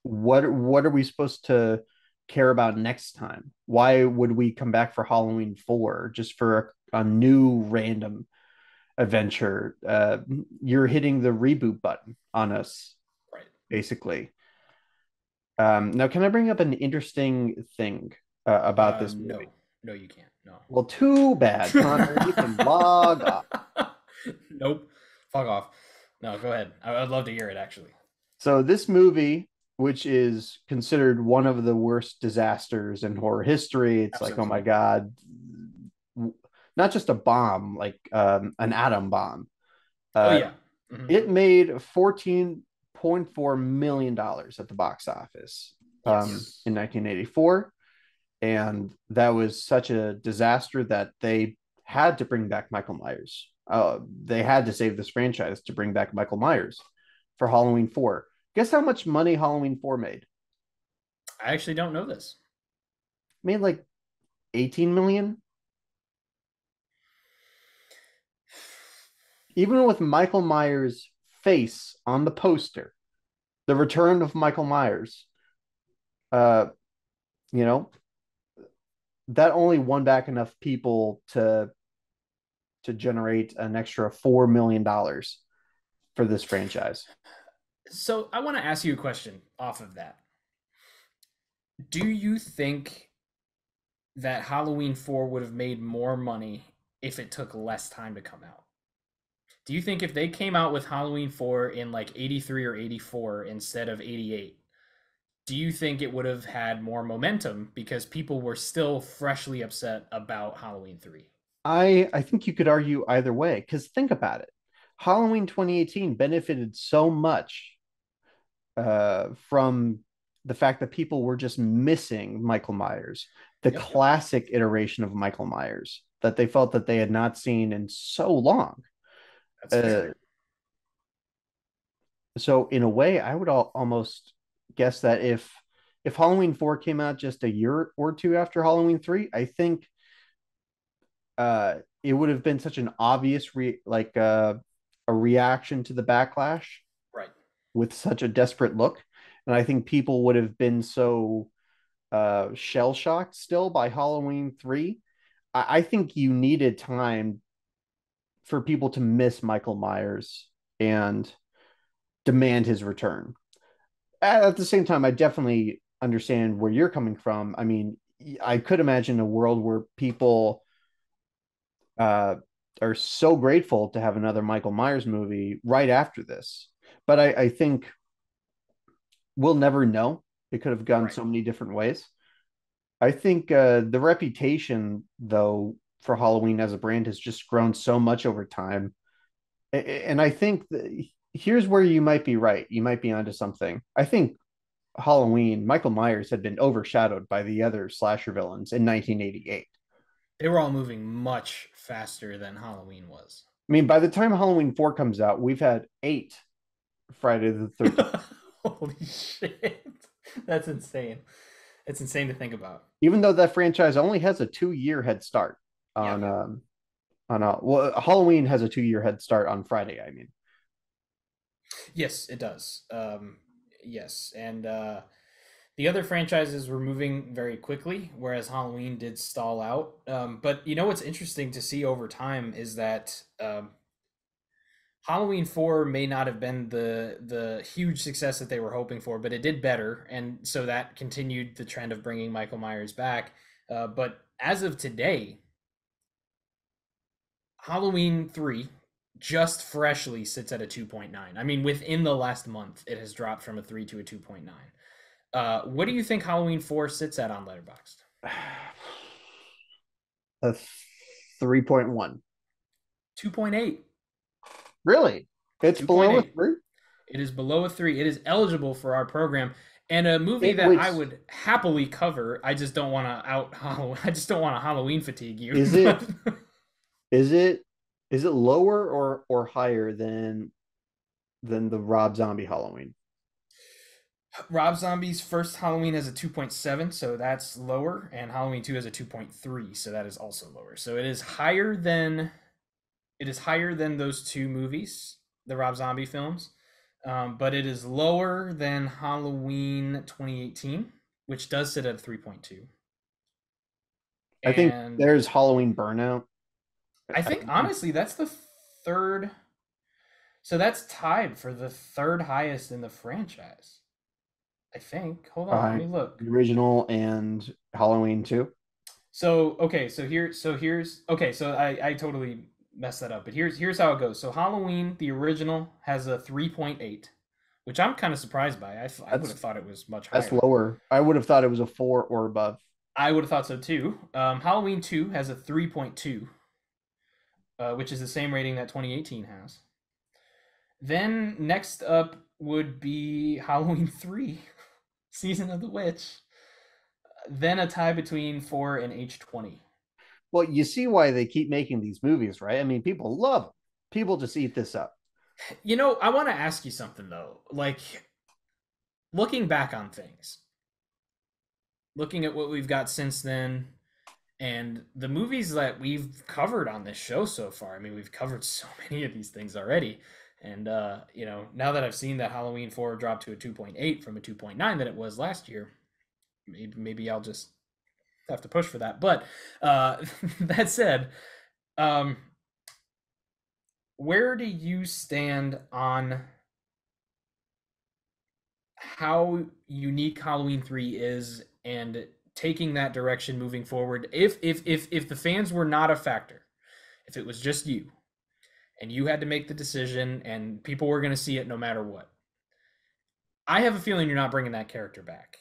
what are we supposed to care about next time? Why would we come back for Halloween 4 just for a new random adventure? You're hitting the reboot button on us, Right. basically. Now, can I bring up an interesting thing about this movie? No. No, you can't. No. Well, too bad, Connor. You can log off. Nope. Fuck off. No, go ahead. I'd love to hear it actually. So this movie, which is considered one of the worst disasters in horror history, it's like, oh my Absolutely. god, not just a bomb, like an atom bomb. Oh Uh, yeah. Hmm. it made $14.4 million at the box office Yes. in 1984, and that was such a disaster that they had to bring back Michael Myers. They had to save this franchise to bring back Michael Myers for Halloween 4. Guess how much money Halloween 4 made? I actually don't know this. Made like 18 million. Even with Michael Myers' face on the poster, the return of Michael Myers, uh, you know, that only won back enough people to generate an extra $4 million for this franchise. So I want to ask you a question off of that. Do you think that Halloween 4 would have made more money if it took less time to come out? Do you think if they came out with Halloween 4 in like 83 or 84 instead of 88, do you think it would have had more momentum because people were still freshly upset about Halloween 3? I think you could argue either way because think about it. Halloween 2018 benefited so much from the fact that people were just missing Michael Myers, the Yep. classic iteration of Michael Myers that they felt that they had not seen in so long. That's Uh, fair. so in a way, I would almost guess that if Halloween 4 came out just a year or two after Halloween 3, I think it would have been such an obvious a reaction to the backlash Right. with such a desperate look. And I think people would have been so shell shocked still by Halloween 3. I think you needed time for people to miss Michael Myers and demand his return. At the same time, I definitely understand where you're coming from. I mean, I could imagine a world where people uh, are so grateful to have another Michael Myers movie right after this. But I think we'll never know. It could have gone Right. so many different ways. I think the reputation, though, for Halloween as a brand has just grown so much over time. And I think here's where you might be right. You might be onto something. I think Halloween, Michael Myers had been overshadowed by the other slasher villains in 1988. They were all moving much faster than Halloween was. I mean, by the time Halloween 4 comes out, we've had 8 Friday the 13th. Holy shit. That's insane. It's insane to think about. Even though that franchise only has a 2-year head start Yeah. well, Halloween has a 2-year head start on Friday, I mean. Yes, it does. Yes. And the other franchises were moving very quickly, whereas Halloween did stall out. But you know what's interesting to see over time is that Halloween 4 may not have been the huge success that they were hoping for, but it did better, and so that continued the trend of bringing Michael Myers back. But as of today, Halloween 3 just freshly sits at a 2.9. I mean, within the last month, it has dropped from a 3 to a 2.9. What do you think Halloween 4 sits at on Letterboxd? A 3.1. 2.8. Really? It's below a 2.8. three? It is below a 3. It is eligible for our program. And a movie In that I which would happily cover. I just don't want to out Halloween. I just don't want to Halloween fatigue you. is But it is it is it lower or higher than the Rob Zombie Halloween? Rob Zombie's first Halloween has a 2.7, so that's lower, and Halloween 2 has a 2.3, so that is also lower. So it is higher than those two movies, the Rob Zombie films, but it is lower than Halloween 2018, which does sit at a 3.2. I think And there's Halloween Burnout. I I think honestly that's the third. So that's tied for the third highest in the franchise. I think. Hold on, let me behind look. the original and Halloween 2. So okay, here's okay. So I totally messed that up, but here's how it goes. So Halloween, the original, has a 3.8, which I'm kind of surprised by. I would That's have thought it was much that's higher. lower. I would have thought it was a 4 or above. I would have thought so too. Halloween 2 has a 3.2, which is the same rating that 2018 has. Then next up would be Halloween 3, Season of the Witch. Then a tie between 4 and H20. Well, you see why they keep making these movies, right? I mean, people love them. People just eat this up. I want to ask you something though. Like, looking back on things, looking at what we've got since then, and the movies that we've covered on this show so far. I mean, we've covered so many of these things already. And now that I've seen that Halloween 4 drop to a 2.8 from a 2.9 that it was last year, maybe I'll just have to push for that. But that said, um, where do you stand on how unique Halloween 3 is and taking that direction moving forward? If the fans were not a factor, if it was just you and you had to make the decision and people were going to see it no matter what, I have a feeling you're not bringing that character back.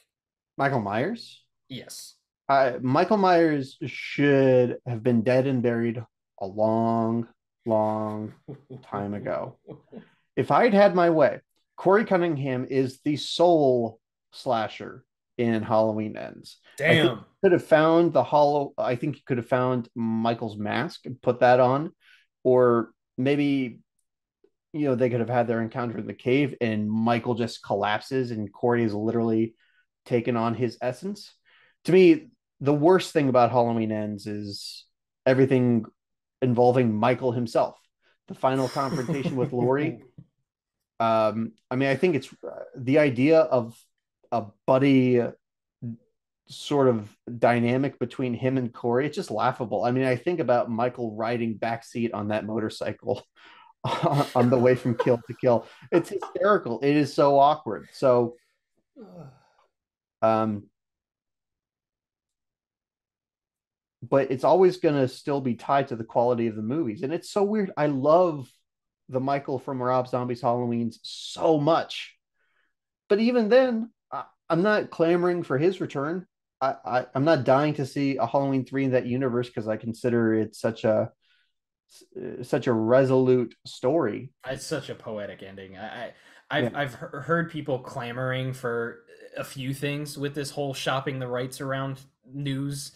Michael Myers? Yes. Michael Myers should have been dead and buried a long, long time ago. If I'd had my way, Corey Cunningham is the sole slasher in Halloween Ends. I think Damn. he could have found the hollow. I think he could have found Michael's mask and put that on, or maybe they could have had their encounter in the cave and Michael just collapses and Corey is literally taken on his essence. To me, the worst thing about Halloween Ends is everything involving Michael himself. The final confrontation with Laurie. I mean, I think it's the idea of a buddy sort of dynamic between him and Corey. It's just laughable. I mean, I think about Michael riding backseat on that motorcycle on the way from kill to kill. It's hysterical. It is so awkward. So, um, but it's always going to still be tied to the quality of the movies. And it's so weird. I love the Michael from Rob Zombie's Halloween's so much. But even then, I'm not clamoring for his return. I'm not dying to see a Halloween 3 in that universe because I consider it such a resolute story. It's such a poetic ending. Yeah. I've heard people clamoring for a few things with this whole shopping the rights around news.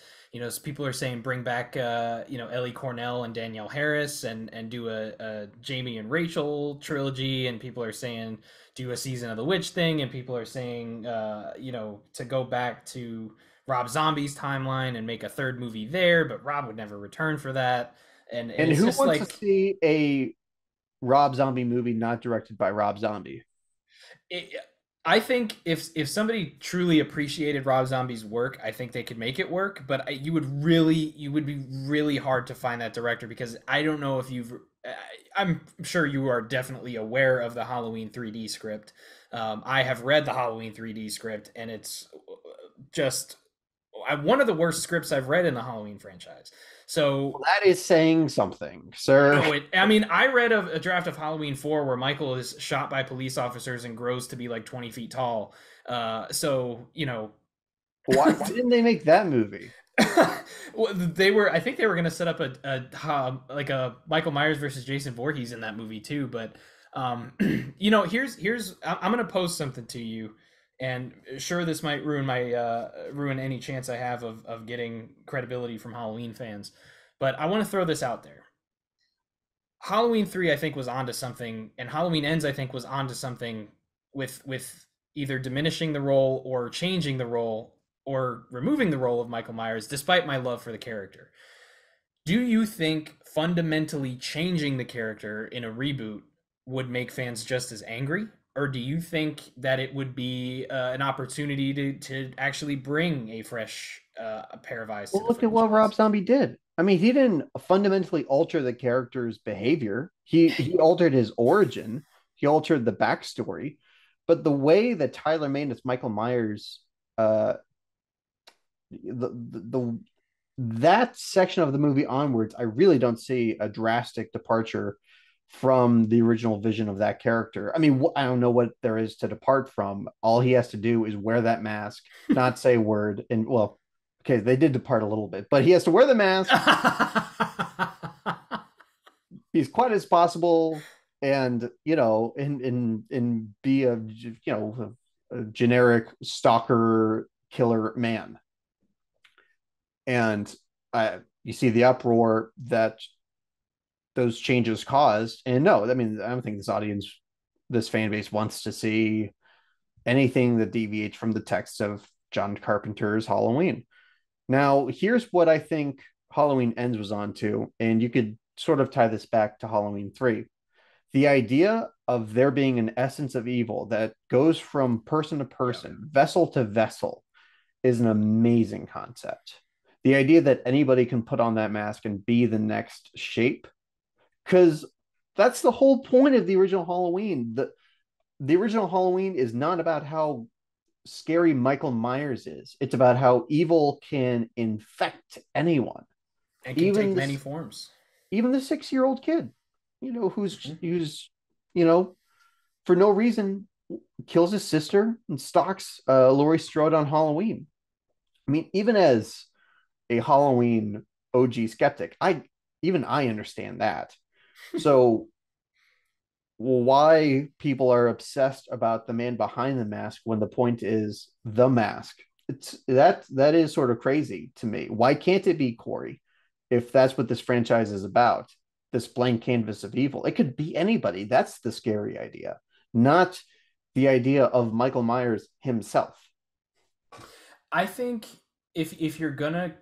People are saying bring back Ellie Cornell and Danielle Harris and do a Jamie and Rachel trilogy, and people are saying do a Season of the Witch thing, and people are saying to go back to Rob Zombie's timeline and make a third movie there, but Rob would never return for that. And And it's who just wants to like see a Rob Zombie movie not directed by Rob Zombie? it, I think if somebody truly appreciated Rob Zombie's work, I think they could make it work. But you would be really hard to find that director because I don't know if you've. I'm sure you are definitely aware of the Halloween 3D script. I have read the Halloween 3D script, and it's just one of the worst scripts I've read in the Halloween franchise. So Well, that is saying something, sir. no, I mean, I read a draft of Halloween 4 where Michael is shot by police officers and grows to be like 20 feet tall. So, Why didn't they make that movie? Well, they were. I think they were going to set up like a Michael Myers versus Jason Voorhees in that movie too. But here's I'm going to post something to you, and sure, this might ruin any chance I have of getting credibility from Halloween fans. But I want to throw this out there. Halloween 3 I think was onto something, and Halloween Ends I think was onto something with either diminishing the role or changing the role or removing the role of Michael Myers despite my love for the character. Do you think fundamentally changing the character in a reboot would make fans just as angry? Or do you think that it would be an opportunity to actually bring a fresh pair of eyes to Well, the look at what Rob franchise? Zombie did. I mean, he didn't fundamentally alter the character's behavior. He altered his origin. He altered the backstory. But the way that Tyler made as Michael Myers, uh, the that section of the movie onwards, I really don't see a drastic departure from the original vision of that character. I mean, I don't know what there is to depart from. All he has to do is wear that mask, not say a word, and well, okay, they did depart a little bit, but he has to wear the mask, be as quiet as possible, and and be a generic stalker killer man. And you see the uproar that those changes caused. And no, I mean, I don't think this fan base wants to see anything that deviates from the text of John Carpenter's Halloween. Now, here's what I think Halloween Ends was on to, and you could sort of tie this back to Halloween 3. The idea of there being an essence of evil that goes from person to Yeah. person, vessel to vessel, is an amazing concept. The idea that anybody can put on that mask and be the next shape, because that's the whole point of the original Halloween. The original Halloween is not about how scary Michael Myers is. It's about how evil can infect anyone, And can take even many this, forms. even the 6-year-old kid, Mhm. who's you know for no reason kills his sister and stalks Laurie Strode on Halloween. I mean, even as a Halloween OG skeptic, I understand that. So why people are obsessed about the man behind the mask when the point is the mask? That is sort of crazy to me. Why can't it be Corey if that's what this franchise is about? This blank canvas of evil. It could be anybody. That's the scary idea, not the idea of Michael Myers himself. I think if you're gonna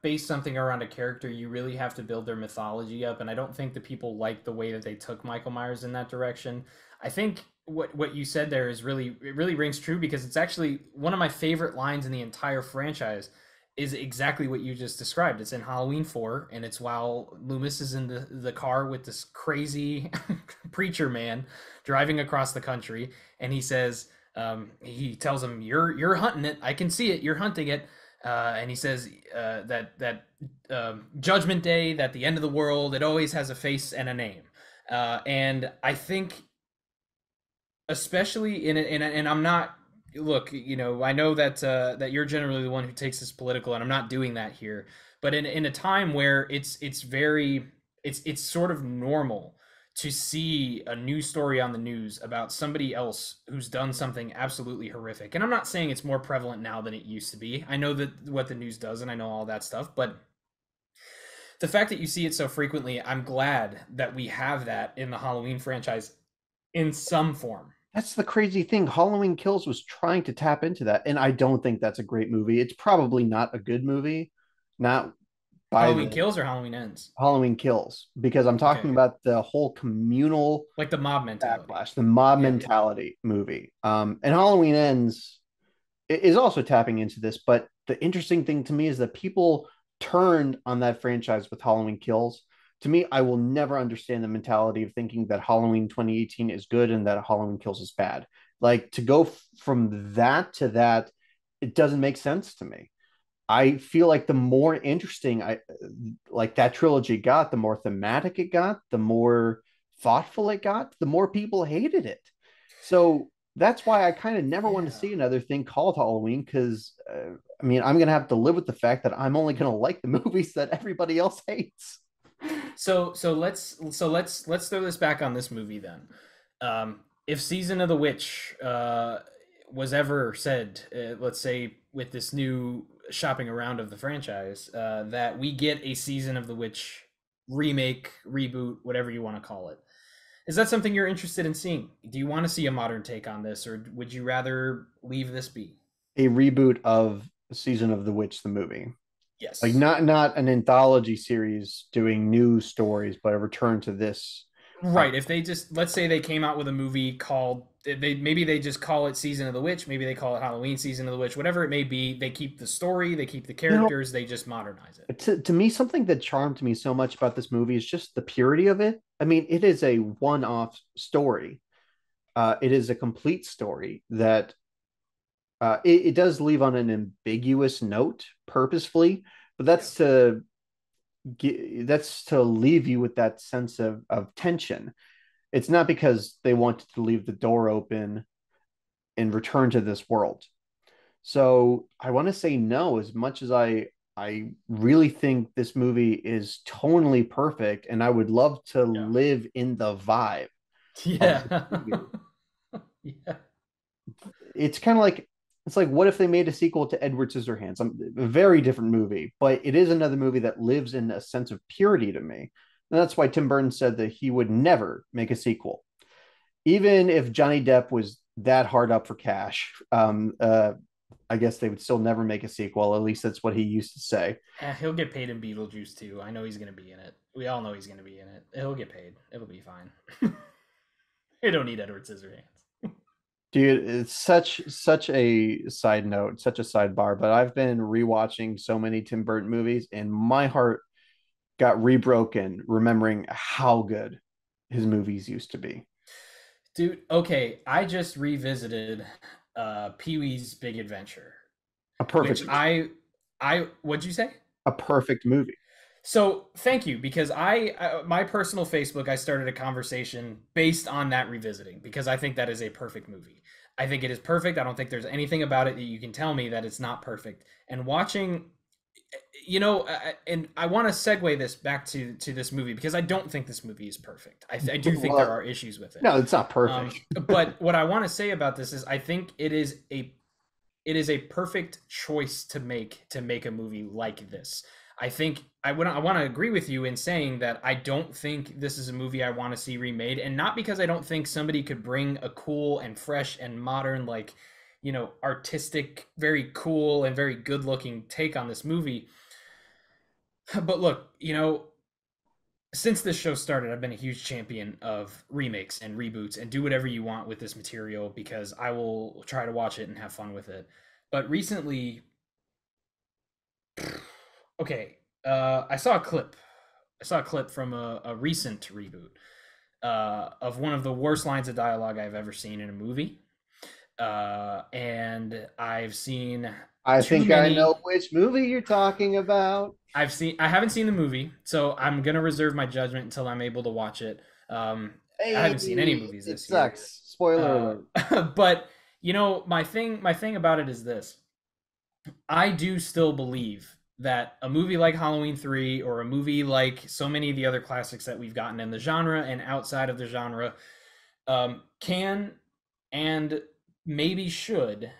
base something around a character, you really have to build their mythology up, and I don't think that people like the way that they took Michael Myers in that direction. I think what you said there is it really rings true because it's actually one of my favorite lines in the entire franchise is exactly what you just described. It's in Halloween 4, and it's while Loomis is in the car with this crazy preacher man driving across the country, and he tells him, "You're hunting it. I can see it. You're hunting it." And he says that Judgment Day, that the end of the world, it always has a face and a name. And I think, especially and I'm not. Look, I know that you're generally the one who takes this political, and I'm not doing that here. But in a time where it's sort of normal to see a news story on the news about somebody else who's done something absolutely horrific. And I'm not saying it's more prevalent now than it used to be. I know that what the news does, and I know all that stuff, but the fact that you see it so frequently, I'm glad that we have that in the Halloween franchise in some form. That's the crazy thing. Halloween Kills was trying to tap into that, and I don't think that's a great movie. It's probably not a good movie, not by Halloween the Kills or Halloween Ends? Halloween Kills, because I'm talking Okay. about the whole communal Like the mob mentality. backlash, the mob Yeah, yeah. mentality movie. And Halloween Ends is also tapping into this, but the interesting thing to me is that people turned on that franchise with Halloween Kills. To me, I will never understand the mentality of thinking that Halloween 2018 is good and that Halloween Kills is bad. Like to go from that to that, it doesn't make sense to me. I feel like the more interesting I like that trilogy got, the more thematic it got, the more thoughtful it got, the more people hated it. So That's why I kind of never want to Yeah. see another thing called Halloween because I mean I'm gonna have to live with the fact that I'm only gonna like the movies that everybody else hates. So let's throw this back on this movie then. If Season of the Witch was ever said, let's say with this new shopping around of the franchise, that we get a Season of the Witch remake, reboot, whatever you want to call it, is that something you're interested in seeing? Do you want to see a modern take on this, or would you rather leave this be? A reboot of Season of the Witch, the movie. Like Yes. not an anthology series doing new stories, but a return to this. Right. If they just, let's say they came out with a movie called, they maybe they just call it Season of the Witch, maybe they call it Halloween Season of the Witch, whatever it may be. They keep the story, they keep the You know, characters, they just modernize it. to me, something that charmed me so much about this movie is just the purity of it. I mean, it is a one-off story. It is a complete story that it does leave on an ambiguous note purposefully, but Yeah. that's to leave you with that sense of tension. It's not because they wanted to leave the door open and return to this world. So I want to say no, as much as I really think this movie is tonally perfect, and I would love to Yeah. live in the vibe of this Yeah. movie. Yeah. It's kind of like it's like what if they made a sequel to Edward Scissorhands? A very different movie, but it is another movie that lives in a sense of purity to me. And that's why Tim Burton said that he would never make a sequel, even if Johnny Depp was that hard up for cash. I guess they would still never make a sequel. At least that's what he used to say. He'll get paid in Beetlejuice too. I know he's going to be in it. We all know he's going to be in it. He'll get paid. It'll be fine. They don't need Edward Scissorhands. Dude, it's such a side note, such a sidebar, but I've been rewatching so many Tim Burton movies and my heart got rebroken remembering how good his movies used to be. Dude, okay, I just revisited Pee-wee's Big Adventure, A which perfect what'd you say? a perfect movie. So thank you, because my personal Facebook, I started a conversation based on that revisiting, because I think that is a perfect movie. I think it is perfect. I don't think there's anything about it that you can tell me that it's not perfect. And watching, and I want to segue this back to this movie, because I don't think this movie is perfect. I do think there Well, are issues with it. no, it's not perfect. But what I want to say about this is I think it is a perfect choice to make a movie like this. I think I want to agree with you in saying that I don't think this is a movie I want to see remade, and not because I don't think somebody could bring a cool and fresh and modern, like, artistic, very cool and very good looking take on this movie. But look, since this show started, I've been a huge champion of remakes and reboots and do whatever you want with this material, because I will try to watch it and have fun with it. But recently, okay, I saw a clip. I saw a clip from a recent reboot of one of the worst lines of dialogue I've ever seen in a movie. And I've seen I too think I know many. which movie you're talking about. I haven't seen the movie, so I'm gonna reserve my judgment until I'm able to watch it. I Hey, haven't seen any movies it this year. sucks. Spoiler Uh, alert. but my thing about it is this: I do still believe that a movie like Halloween 3, or a movie like so many of the other classics that we've gotten in the genre and outside of the genre, can and maybe should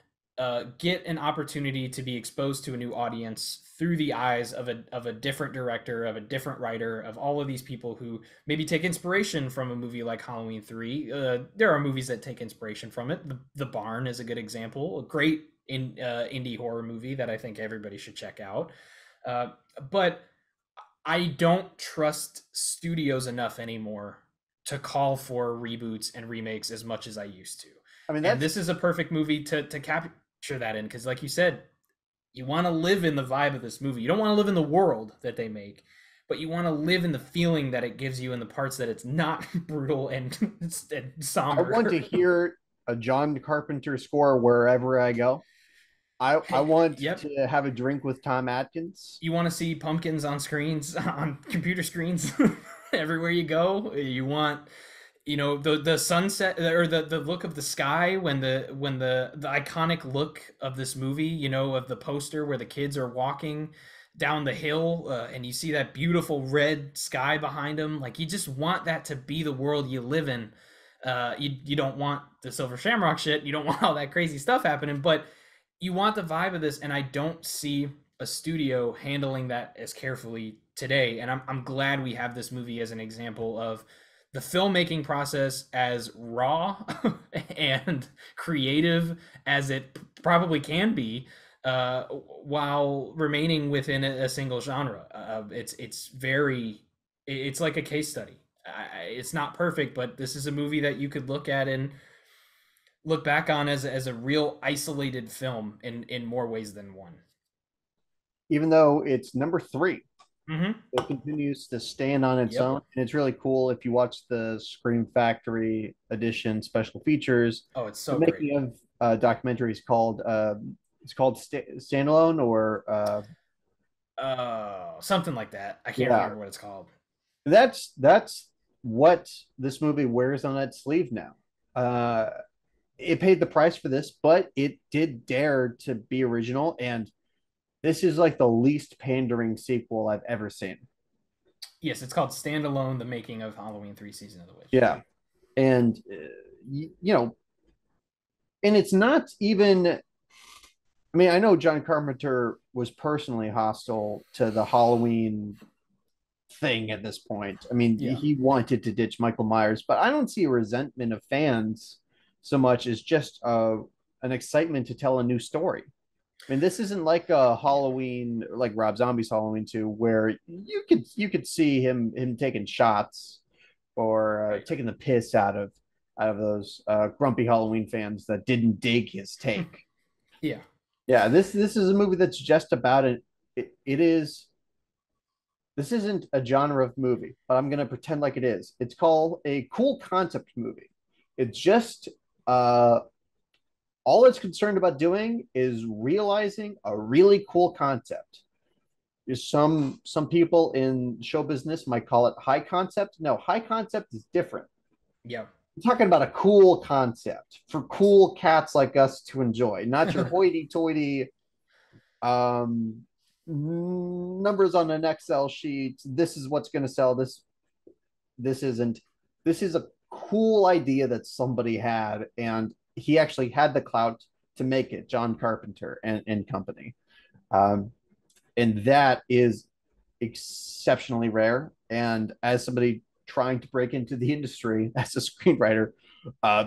get an opportunity to be exposed to a new audience through the eyes of a different director, of a different writer, of all of these people who maybe take inspiration from a movie like Halloween 3. There are movies that take inspiration from it. The Barn is a good example, a great indie horror movie that I think everybody should check out. Uh, but I don't trust studios enough anymore to call for reboots and remakes as much as I used to. I mean, And that's this is a perfect movie to capture that in, because, like you said, you want to live in the vibe of this movie. You don't want to live in the world that they make, but you want to live in the feeling that it gives you in the parts that it's not brutal and I want to somber. hear a John Carpenter score wherever I go. I want Yep. to have a drink with Tom Atkins. You want to see pumpkins on screens, on computer screens, everywhere you go. You want the sunset, or the look of the sky when the iconic look of this movie, of the poster where the kids are walking down the hill, and you see that beautiful red sky behind them. Like, you just want that to be the world you live in. You don't want the Silver Shamrock shit, you don't want all that crazy stuff happening, but you want the vibe of this, and I don't see a studio handling that as carefully today. And I'm glad we have this movie as an example of the filmmaking process as raw and creative as it probably can be, while remaining within a single genre. It's like a case study. It's not perfect, but this is a movie that you could look at and look back on as a real isolated film in more ways than one. Even though it's number three, Mm-hmm. it continues to stand on its Yep. own, and it's really cool if you watch the Scream Factory edition special features. Oh, it's The so great. making of documentary is called Standalone, or Something like that. I can't yeah, remember what it's called. that's what this movie wears on its sleeve now. Uh, it paid the price for this, but it did dare to be original, and this is like the least pandering sequel I've ever seen. Yes, it's called Standalone: The Making of Halloween 3: Season of the Witch. Yeah, and you know, and it's not even. I mean, I know John Carpenter was personally hostile to the Halloween thing at this point. I mean, Yeah. he wanted to ditch Michael Myers, but I don't see a resentment of fans so much as just an excitement to tell a new story. I mean, this isn't like a Yeah. Halloween, like Rob Zombie's Halloween 2, where you could see him taking shots or Right. taking the piss out of those grumpy Halloween fans that didn't dig his take. Yeah. Yeah, this is a movie that's just about it. It is. This isn't a genre of movie, but I'm gonna pretend like it is. It's called a cool concept movie. It's just uh, all it's concerned about doing is realizing a really cool concept. There's some people in show business might call it high concept. No, high concept is different. Yeah. I'm talking about a cool concept for cool cats like us to enjoy, not your hoity-toity um, numbers on an Excel sheet. This is what's going to sell. This isn't. This is a cool idea that somebody had, and he actually had the clout to make it. John Carpenter and company. Um, and that is exceptionally rare. And as somebody trying to break into the industry as a screenwriter,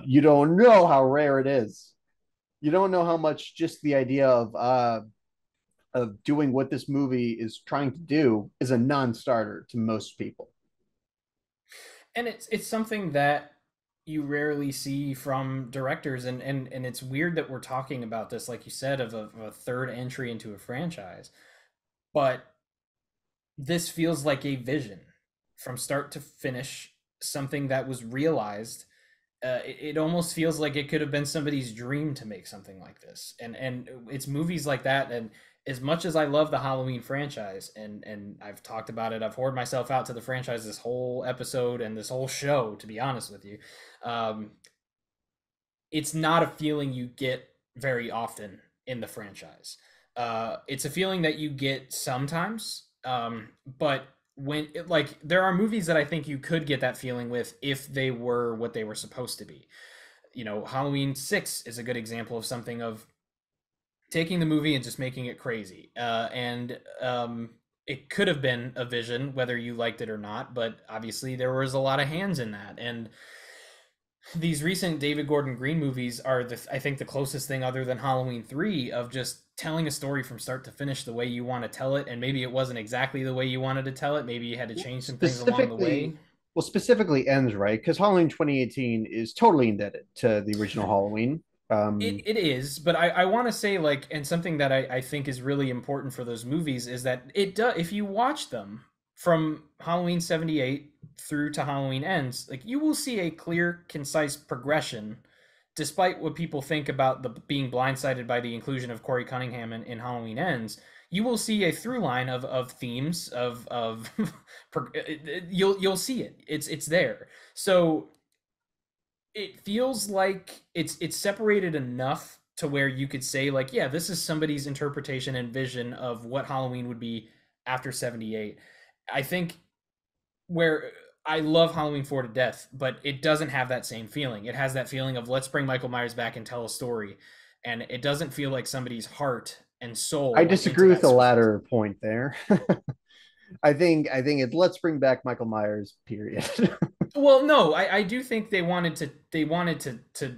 you don't know how rare it is. You don't know how much just the idea of doing what this movie is trying to do is a non-starter to most people. And it's something that you rarely see from directors, and it's weird that we're talking about this, like you said, of a third entry into a franchise. But this feels like a vision from start to finish, something that was realized. It almost feels like it could have been somebody's dream to make something like this, and it's movies like that. And as much as I love the Halloween franchise, and I've talked about it, I've poured myself out to the franchise this whole episode and this whole show, to be honest with you. um, it's not a feeling you get very often in the franchise. It's a feeling that you get sometimes, but like, there are movies that I think you could get that feeling with if they were what they were supposed to be. Halloween 6 is a good example of something of taking the movie and just making it crazy. And it could have been a vision, whether you liked it or not, but obviously there was a lot of hands in that. And these recent David Gordon Green movies are, I think, the closest thing other than Halloween 3 of just telling a story from start to finish the way you want to tell it. And maybe it wasn't exactly the way you wanted to tell it. Maybe you had to change some things along the way. Specifically, well, specifically ends right because Halloween 2018 is totally indebted to the original Halloween. It is, but I want to say, like, and something that I think is really important for those movies is that it does, if you watch them from Halloween 78 through to Halloween Ends, like, you will see a clear, concise progression, despite what people think about the being blindsided by the inclusion of Corey Cunningham in Halloween Ends. You will see a through line of themes of you'll see it. It's there. So it feels like it's separated enough to where you could say like, yeah, this is somebody's interpretation and vision of what Halloween would be after 78. I think where I love Halloween 4 to death, but it doesn't have that same feeling. It has that feeling of let's bring Michael Myers back and tell a story. And it doesn't feel like somebody's heart and I soul went into disagree with that the script. latter point there. I think it's let's bring back Michael Myers. Period. Well, no, I do think they wanted to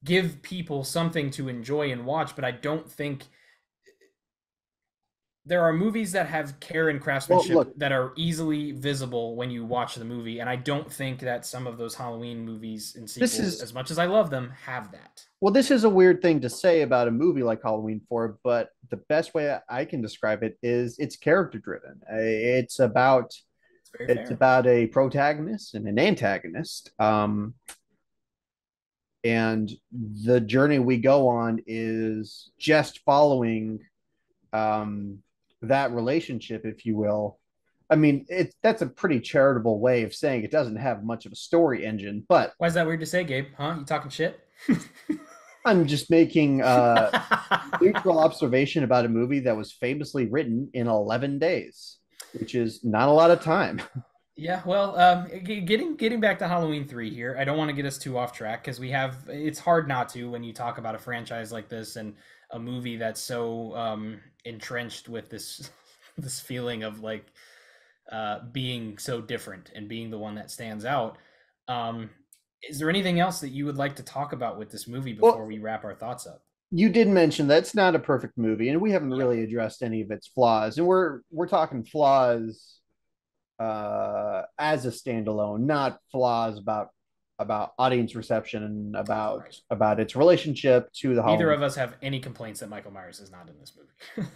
give people something to enjoy and watch, but I don't think there are movies that have care and Well, craftsmanship look, that are easily visible when you watch the movie, and I don't think that some of those Halloween movies and this sequels, is as much as I love them, have that. this is a weird thing to say about a movie like Halloween 4, but the best way I can describe it is it's character driven. It's very It's fair. about a protagonist and an antagonist. And the journey we go on is just following um, that relationship, if you will. I mean, that's a pretty charitable way of saying it doesn't have much of a story engine, but Why is that weird to say, Gabe? Huh? You talking shit? I'm just making neutral observation about a movie that was famously written in 11 days, which is not a lot of time. Yeah, well, getting back to Halloween 3 here. I don't want to get us too off track because we have. It's hard not to when you talk about a franchise like this and a movie that's so entrenched with this this feeling of like being so different and being the one that stands out. Um, is there anything else that you would like to talk about with this movie before Well, we wrap our thoughts up? you did mention that's not a perfect movie, and we haven't Yeah, really addressed any of its flaws, and we're talking flaws as a standalone, not flaws about audience reception and right. about its relationship to the Neither Halloween. of us have any complaints that Michael Myers is not in this movie.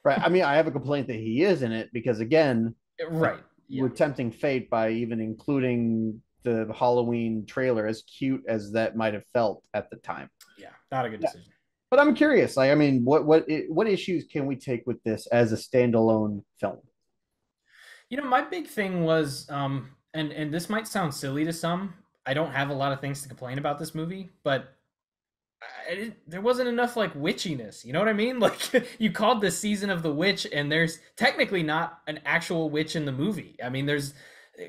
Right. I mean, I have a complaint that he is in it because again, Right. Yeah. we're tempting fate by even including the Halloween trailer, as cute as that might have felt at the time. Yeah. Not a good Yeah. decision. But I'm curious. Like, I mean, what issues can we take with this as a standalone film? You know, my big thing was, and this might sound silly to some. I don't have a lot of things to complain about this movie, but there wasn't enough like witchiness. You know what I mean? Like you called this season of the witch, and there's technically not an actual witch in the movie. I mean, there's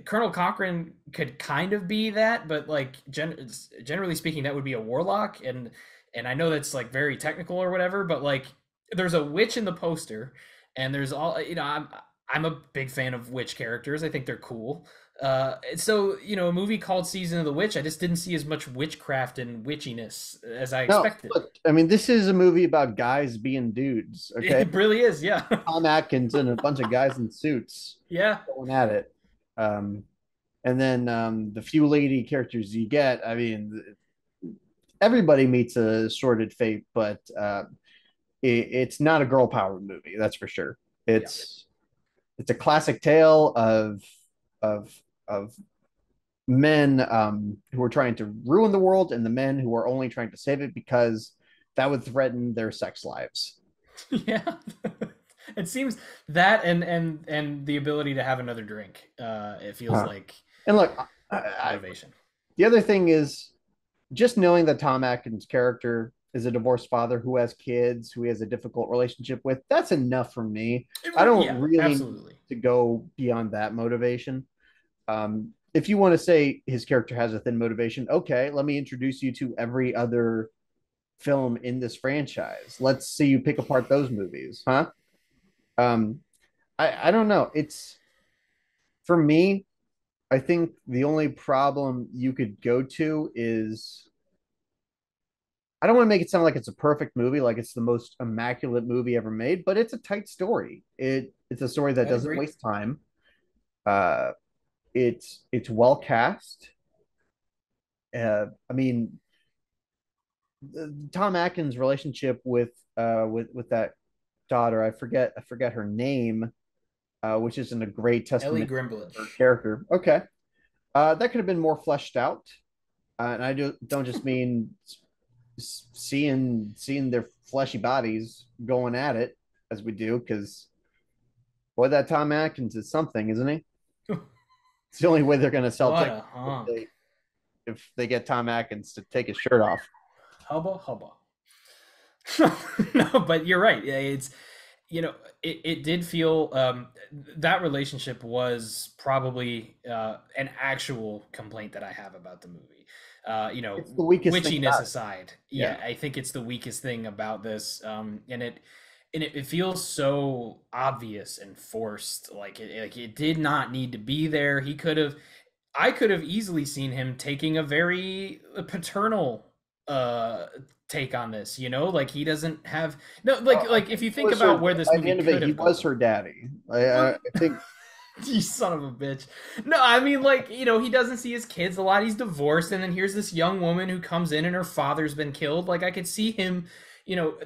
Colonel Cochrane could kind of be that, but like generally speaking, that would be a warlock, and I know that's like very technical or whatever, but like there's a witch in the poster, and there's all you know. I'm a big fan of witch characters. I think they're cool. So a movie called Season of the Witch, I just didn't see as much witchcraft and witchiness as I No, expected. look, I mean, this is a movie about guys being dudes. Okay, It really is, yeah, Tom Atkins and a bunch of guys in suits yeah, going at it. Um, and then the few lady characters you get, I mean, everybody meets a sordid fate, but it's not a girl power movie, that's for sure. yeah. It's a classic tale of of men who are trying to ruin the world and the men who are only trying to save it because that would threaten their sex lives. Yeah. It seems that and the ability to have another drink. It feels Huh. like And look, motivation. the other thing is just knowing that Tom Atkins' character is a divorced father who has kids, who he has a difficult relationship with, that's enough for me. I don't Yeah, really need absolutely. to go beyond that motivation. If you want to say his character has a thin motivation, okay, let me introduce you to every other film in this franchise. Let's see you pick apart those movies, huh? Um, I don't know. It's for me. I think the only problem you could go to is I don't want to make it sound like it's a perfect movie, like it's the most immaculate movie ever made, but it's a tight story. It's a story that I'd doesn't agree. waste time. Uh, it's well cast. I mean, Tom Atkins' relationship with that daughter, I forget her name, which isn't a great Ellie testament to her Grimbledge. character. Okay, that could have been more fleshed out, and don't just mean seeing their fleshy bodies going at it as we do, because boy, that Tom Atkins is something, isn't he? It's the only way they're going to sell What tickets. a honk. if they get Tom Atkins to take his shirt off. Hubba hubba. No, but you're right. It's it did feel that relationship was probably an actual complaint that I have about the movie. It's the weakest thing Witchiness about it. aside, Yeah. yeah, I think it's the weakest thing about this, and it feels so obvious and forced. Like it did not need to be there. I could have easily seen him taking a very paternal uh take on this, like he doesn't have no I like if think you he think was her. about where this By the movie end of it, could he have was gone. her daddy. I Well, think. you son of a bitch. No, I mean, like, he doesn't see his kids a lot. He's divorced, and then here's this young woman who comes in and her father's been killed. Like, I could see him,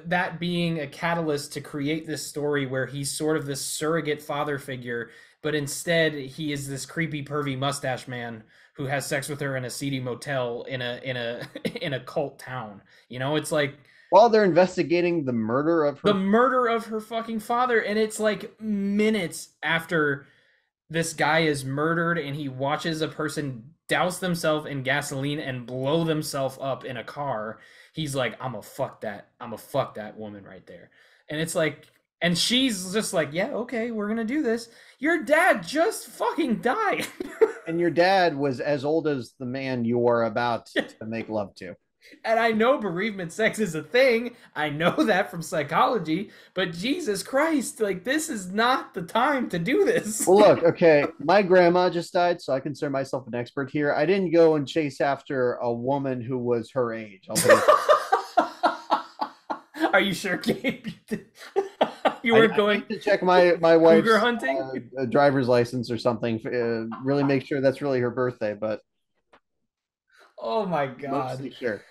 that being a catalyst to create this story where he's sort of this surrogate father figure, but instead he is this creepy, pervy mustache man who has sex with her in a seedy motel in a in a cult town. It's like While they're investigating the murder of the her, murder of her fucking father, and it's like minutes after this guy is murdered and he watches a person douse themselves in gasoline and blow themselves up in a car. He's like, I'm a fuck that woman right there. And it's like, and she's just like, yeah, okay, we're gonna do this. Your dad just fucking died. and your dad was as old as the man you were about to make love to. And I know bereavement sex is a thing. I know that from psychology, but Jesus Christ, like, this is not the time to do this. Well, look, okay, my grandma just died, so I consider myself an expert here. I didn't go and chase after a woman who was her age. I'll tell you. Are you sure, Gabe? You I weren't going need to check my cougar wife's hunting? driver's license or something. Really make sure that's really her birthday, but Oh my God. mostly sure.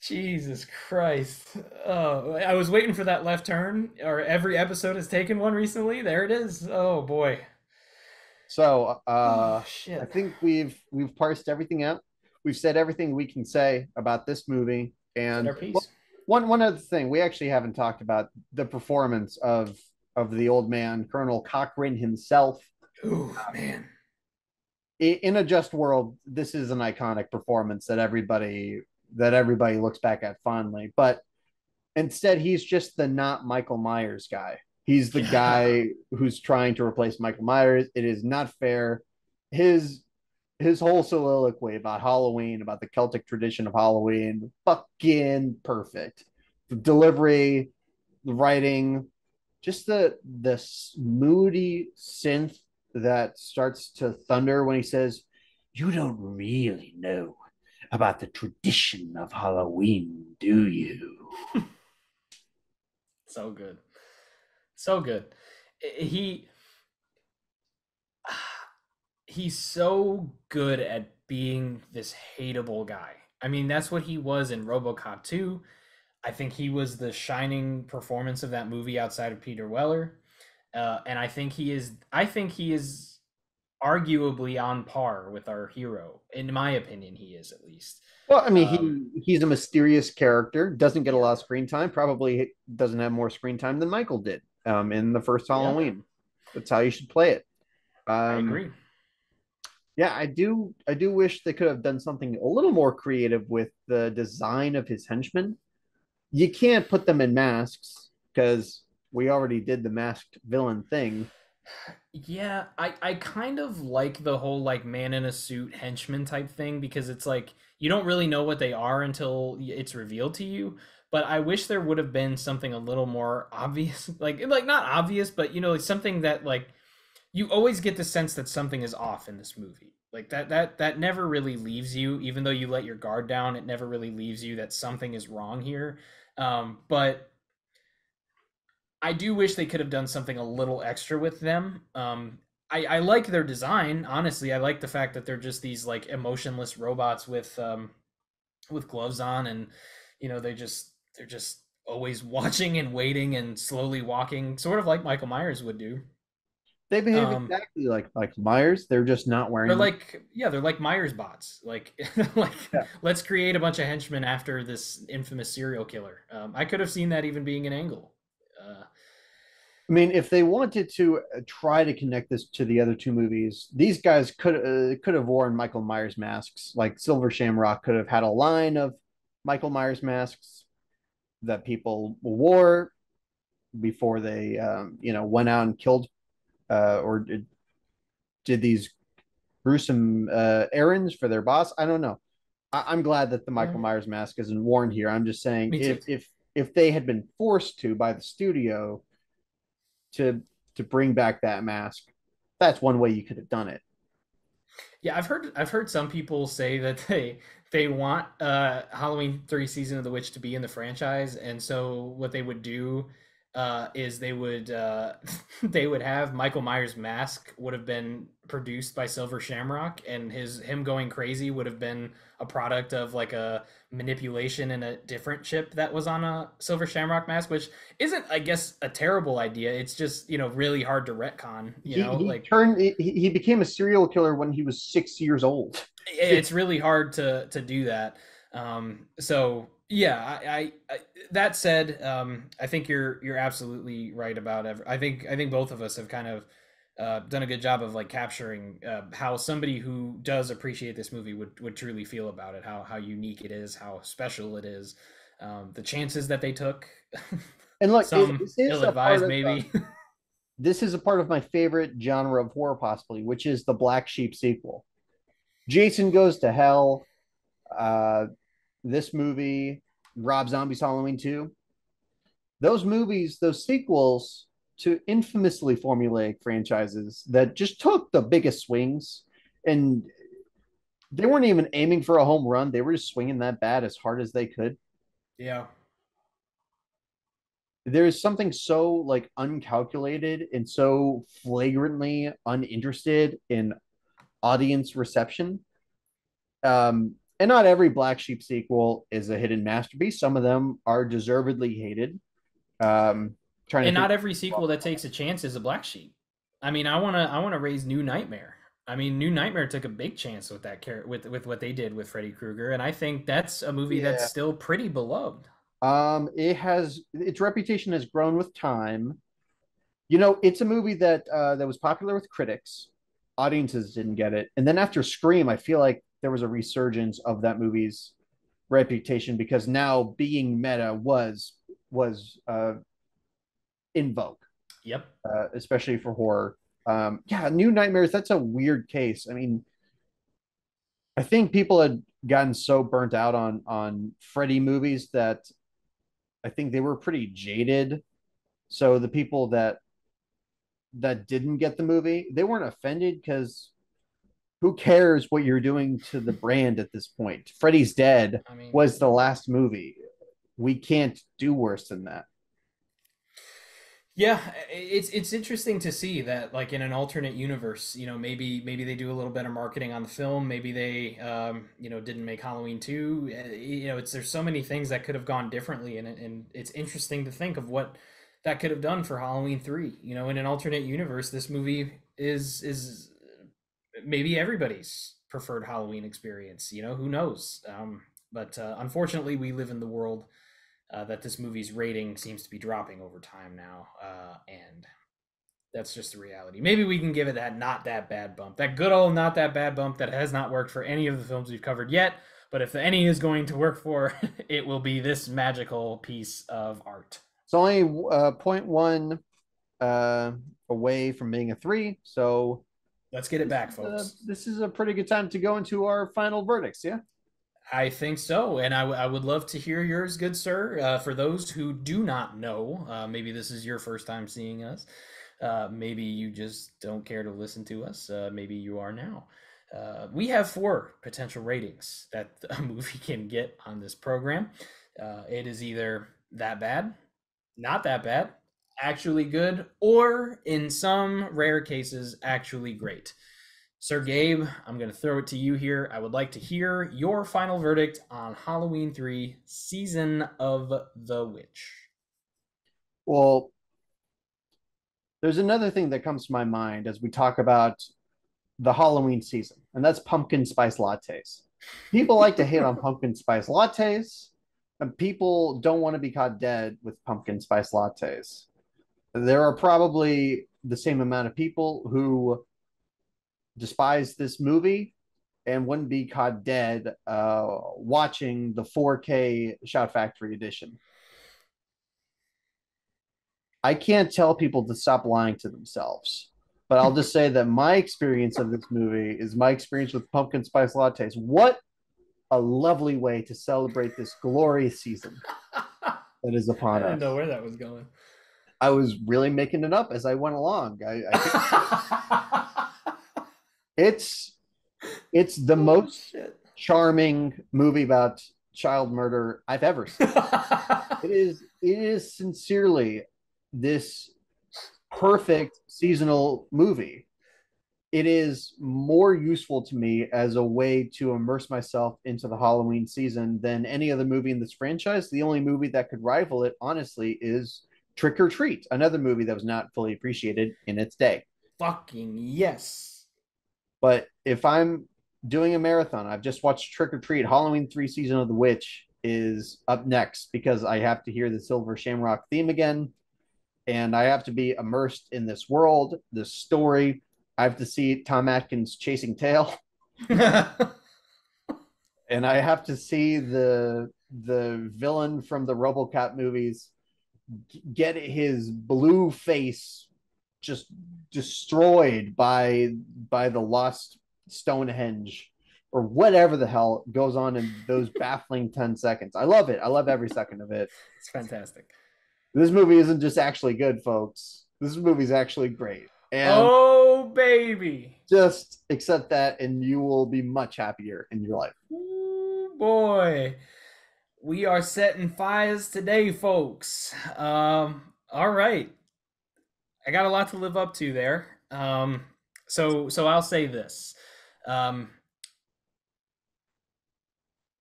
Jesus Christ. Oh, I was waiting for that left turn, or every episode has taken one recently. There it is. Oh boy. So Oh I shit. think we've parsed everything out. We've said everything we can say about this movie. Said And our piece. one other thing, we actually haven't talked about the performance of the old man, Colonel Cochrane himself. Ooh, man. In a just world, this is an iconic performance that everybody looks back at fondly. But instead, he's just the not Michael Myers guy. He's the Yeah. guy who's trying to replace Michael Myers. It is not fair. His his whole soliloquy about Halloween, about the Celtic tradition of Halloween, fucking perfect. The delivery, the writing, just the moody synth that starts to thunder when he says, "You don't really know about the tradition of Halloween, do you?" So good. So good. He he's so good at being this hateable guy. I mean, that's what he was in RoboCop 2. I think he was the shining performance of that movie outside of Peter Weller. And I think he is arguably on par with our hero. In my opinion, he is, at least. Well, I mean, Um, he's a mysterious character, doesn't get a yeah, lot of screen time, probably doesn't have more screen time than Michael did in the first yeah, Halloween. That's how you should play it. I Um, agree. yeah, I do wish they could have done something a little more creative with the design of his henchmen. You can't put them in masks because we already did the masked villain thing. Yeah, I kind of like the whole like man in a suit henchman type thing, because it's like you don't really know what they are until it's revealed to you. But I wish there would have been something a little more obvious, like not obvious, but like something that like you always get the sense that something is off in this movie. Like that never really leaves you, even though you let your guard down. It never really leaves you that something is wrong here. But I do wish they could have done something a little extra with them. I like their design. Honestly, I like the fact that they're just these like emotionless robots with gloves on, and they're just always watching and waiting and slowly walking, sort of like Michael Myers would do. They behave Um, exactly like Myers. They're just not they're wearing them. like yeah, they're like Myers bots. Like like Yeah. let's create a bunch of henchmen after this infamous serial killer. I could have seen that even being an angle. Uh, I mean, if they wanted to try to connect this to the other two movies, these guys could have worn Michael Myers masks. Like Silver Shamrock could have had a line of Michael Myers masks that people wore before they, went out and killed or did these gruesome errands for their boss. I don't know. I'm glad that the Yeah, Michael Myers mask isn't worn here. I'm just saying me too. if they had been forced to by the studio to to bring back that mask, that's one way you could have done it. Yeah, I've heard some people say that they want Halloween 3 Season of the Witch to be in the franchise, and so what they would do is they would they would have Michael Myers' mask would have been produced by Silver Shamrock, and him going crazy would have been a product of like a manipulation in a different chip that was on a Silver Shamrock mask, which isn't, I guess, a terrible idea. It's just, really hard to retcon, like He became a serial killer when he was 6 years old. it's really hard to do that. So yeah, that said, I think you're absolutely right about I think both of us have kind of done a good job of like capturing how somebody who does appreciate this movie would truly feel about it, how unique it is, how special it is, the chances that they took, And look, some ill-advised maybe. this is a part of my favorite genre of horror, possibly, which is the Black Sheep sequel. Jason Goes to Hell. Uh, this movie, Rob Zombie's Halloween 2. Those movies, those sequels to infamously formulaic franchises that just took the biggest swings, and they weren't even aiming for a home run. They were just swinging that bat as hard as they could. Yeah. There's something so like uncalculated and so flagrantly uninterested in audience reception. And not every Black Sheep sequel is a hidden masterpiece. Some of them are deservedly hated. Trying to And think. not every sequel that takes a chance is a black sheep. I mean, I wanna raise New Nightmare. I mean, New Nightmare took a big chance with that with what they did with Freddy Krueger, and I think that's a movie that's Yeah. still pretty beloved. It has its reputation has grown with time. It's a movie that was popular with critics. Audiences didn't get it, and then after Scream, I feel like there was a resurgence of that movie's reputation because now being meta was in vogue, Yep. especially for horror. Yeah, New Nightmares. That's a weird case. I mean, I think people had gotten so burnt out on Freddy movies that I think they were pretty jaded. So the people that didn't get the movie, they weren't offended because who cares what you're doing to the brand at this point? Freddy's Dead I mean, was the last movie. We can't do worse than that. yeah, it's interesting to see that like in an alternate universe, maybe they do a little better marketing on the film. Maybe they didn't make Halloween 2. It's there's so many things that could have gone differently, and it's interesting to think of what that could have done for Halloween 3. In an alternate universe, this movie is maybe everybody's preferred Halloween experience. Who knows? But unfortunately, we live in the world that this movie's rating seems to be dropping over time now, and that's just the reality. Maybe we can give it that not that bad bump, that good old not that bad bump that has not worked for any of the films we've covered yet. But if any is going to work for, it will be this magical piece of art. It's only point 0.1 uh, away from being a 3. So Let's get it back, folks. this is a pretty good time to go into our final verdicts. Yeah. I think so, and I would love to hear yours, good sir. For those who do not know, maybe this is your first time seeing us. Maybe you just don't care to listen to us. Maybe you are now. We have 4 potential ratings that a movie can get on this program. It is either that bad, not that bad, actually good, or in some rare cases, actually great. Sir Gabe, I'm going to throw it to you here. I would like to hear your final verdict on Halloween 3 Season of the Witch. Well, there's another thing that comes to my mind as we talk about the Halloween season, and that's pumpkin spice lattes. People like to hate on pumpkin spice lattes, and people don't want to be caught dead with pumpkin spice lattes. There are probably the same amount of people who despise this movie and wouldn't be caught dead watching the 4K Shot Factory edition. I can't tell people to stop lying to themselves, but I'll just say that my experience of this movie is my experience with pumpkin spice lattes. What a lovely way to celebrate this glorious season that is I upon didn't know us. where that was going. I was really making it up as I went along. I think it's it's the Oh most shit. charming movie about child murder I've ever seen. It is sincerely this perfect seasonal movie. It is more useful to me as a way to immerse myself into the Halloween season than any other movie in this franchise. The only movie that could rival it, honestly, is Trick or Treat, another movie that was not fully appreciated in its day. Fucking yes. But if I'm doing a marathon, I've just watched Trick or Treat. Halloween 3 Season of the Witch is up next because I have to hear the Silver Shamrock theme again. And I have to be immersed in this world, this story. I have to see Tom Atkins chasing tail, and I have to see the villain from the RoboCop movies get his blue face just destroyed by the lost Stonehenge or whatever the hell goes on in those baffling 10 seconds. I love it. I love every second of it. It's fantastic. This movie isn't just actually good, folks. This movie's actually great. And Oh baby. just accept that and you will be much happier in your life. Ooh, boy. We are setting fires today, folks. All right. I got a lot to live up to there. So I'll say this. Um,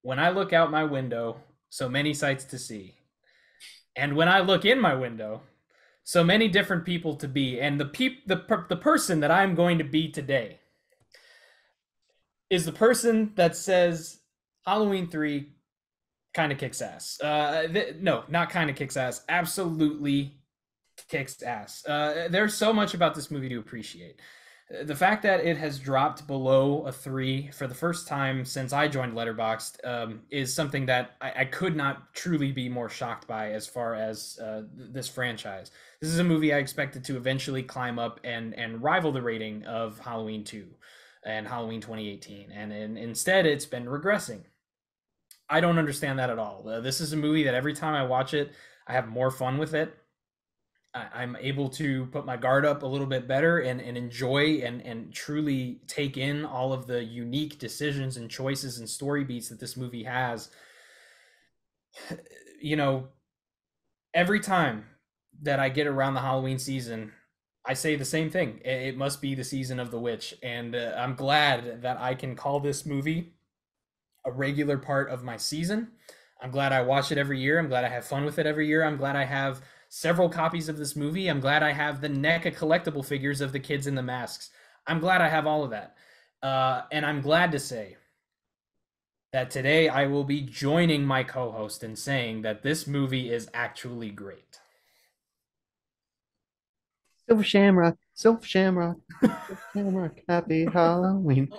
when I look out my window, so many sights to see. And when I look in my window, so many different people to be. And the person that I'm going to be today is the person that says Halloween 3 kind of kicks ass. No, not kind of kicks ass. Absolutely kicks ass. There's so much about this movie to appreciate. The fact that it has dropped below a 3 for the first time since I joined Letterboxd is something that I could not truly be more shocked by as far as this franchise. This is a movie I expected to eventually climb up and rival the rating of Halloween 2 and Halloween 2018, and instead it's been regressing. I don't understand that at all. This is a movie that every time I watch it, I have more fun with it. I'm able to put my guard up a little bit better and enjoy and truly take in all of the unique decisions and choices and story beats that this movie has. You know, every time that I get around the Halloween season, I say the same thing. It must be the season of the witch. And I'm glad that I can call this movie a regular part of my season. I'm glad I watch it every year. I'm glad I have fun with it every year. I'm glad I have several copies of this movie. I'm glad I have the NECA collectible figures of the kids in the masks. I'm glad I have all of that. And I'm glad to say that today I will be joining my co host in saying that this movie is actually great. Silver Shamrock, Silver Shamrock, Silver Shamrock, happy Halloween.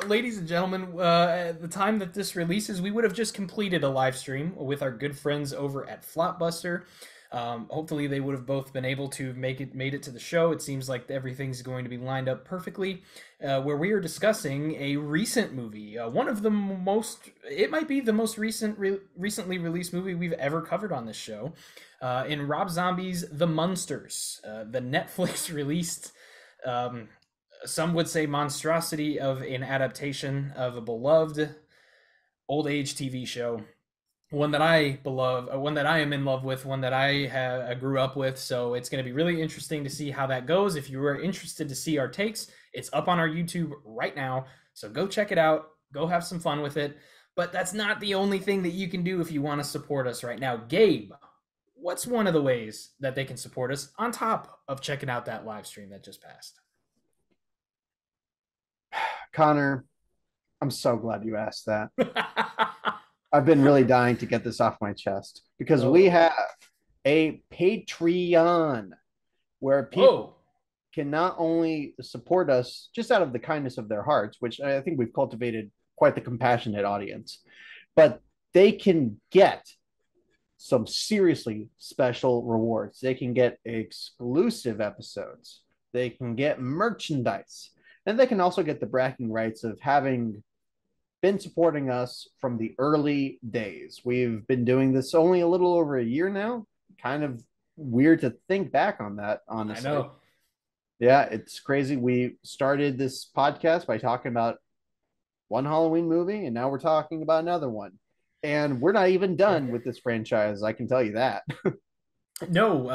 Ladies and gentlemen, at the time that this releases, we would have just completed a live stream with our good friends over at Flopbuster. Hopefully, they would have both been able to made it to the show. It seems like everything's going to be lined up perfectly. Where we are discussing a recent movie, one of the most, it might be the most recently released movie we've ever covered on this show. In Rob Zombie's The Munsters, the Netflix released. Some would say monstrosity of an adaptation of a beloved old age TV show, one that I beloved, one that I am in love with, one that I grew up with. So it's going to be really interesting to see how that goes. If you are interested to see our takes, it's up on our YouTube right now. So go check it out. Go have some fun with it. But that's not the only thing that you can do if you want to support us right now. Gabe, what's one of the ways that they can support us on top of checking out that live stream that just passed? Connor, I'm so glad you asked that. I've been really dying to get this off my chest because we Oh. have a Patreon. where people Whoa. can not only support us just out of the kindness of their hearts, which I think we've cultivated quite the compassionate audience, but they can get some seriously special rewards. They can get exclusive episodes, they can get merchandise, and they can also get the bragging rights of having been supporting us from the early days. We've been doing this only a little over a year now. Kind of weird to think back on that, I honestly. know. Yeah, it's crazy. We started this podcast by talking about one Halloween movie, and now we're talking about another one. And we're not even Yeah. done with this franchise, I can tell you that. No,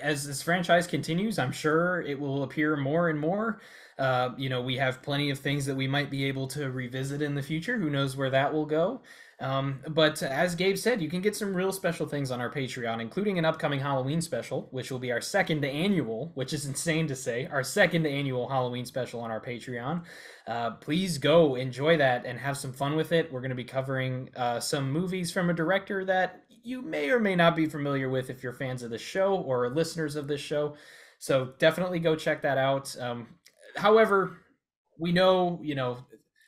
as this franchise continues, I'm sure it will appear more and more. We have plenty of things that we might be able to revisit in the future. Who knows where that will go? But as Gabe said, you can get some real special things on our Patreon, including an upcoming Halloween special, which will be our second annual, which is insane to say, our second annual Halloween special on our Patreon. Please go enjoy that and have some fun with it. We're going to be covering some movies from a director that you may or may not be familiar with if you're fans of the show or listeners of this show. So definitely go check that out. However, we know,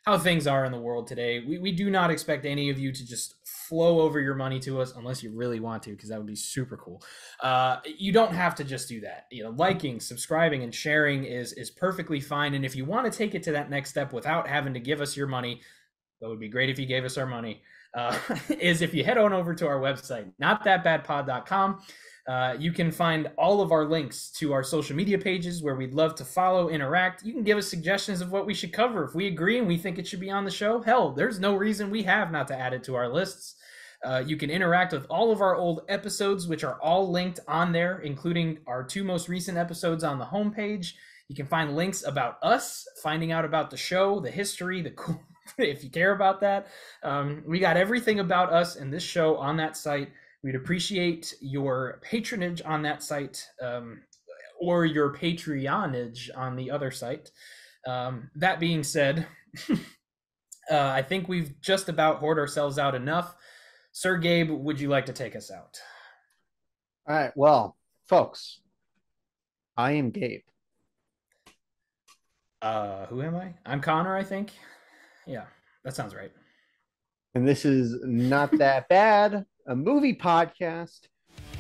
how things are in the world today. We do not expect any of you to just flow over your money to us unless you really want to, because that would be super cool. You don't have to just do that. Liking, subscribing, and sharing is perfectly fine. And if you want to take it to that next step without having to give us your money, that would be great if you gave us our money. Is if you head on over to our website, notthatbadpod.com. You can find all of our links to our social media pages where we'd love to follow, interact. You can give us suggestions of what we should cover. If we agree and we think it should be on the show, hell, there's no reason we have not to add it to our lists. You can interact with all of our old episodes, which are all linked on there, including our 2 most recent episodes on the homepage. You can find links about us, finding out about the show, the history, the cool, if you care about that. We got everything about us and this show on that site. We'd appreciate your patronage on that site, or your Patreonage on the other site. That being said, I think we've just about whored ourselves out enough. Sir Gabe, would you like to take us out? All right, well, folks, I am Gabe. Who am I? I'm Connor, I think. Yeah, that sounds right. And this is Not That Bad, a movie podcast,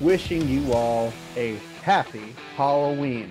wishing you all a happy Halloween.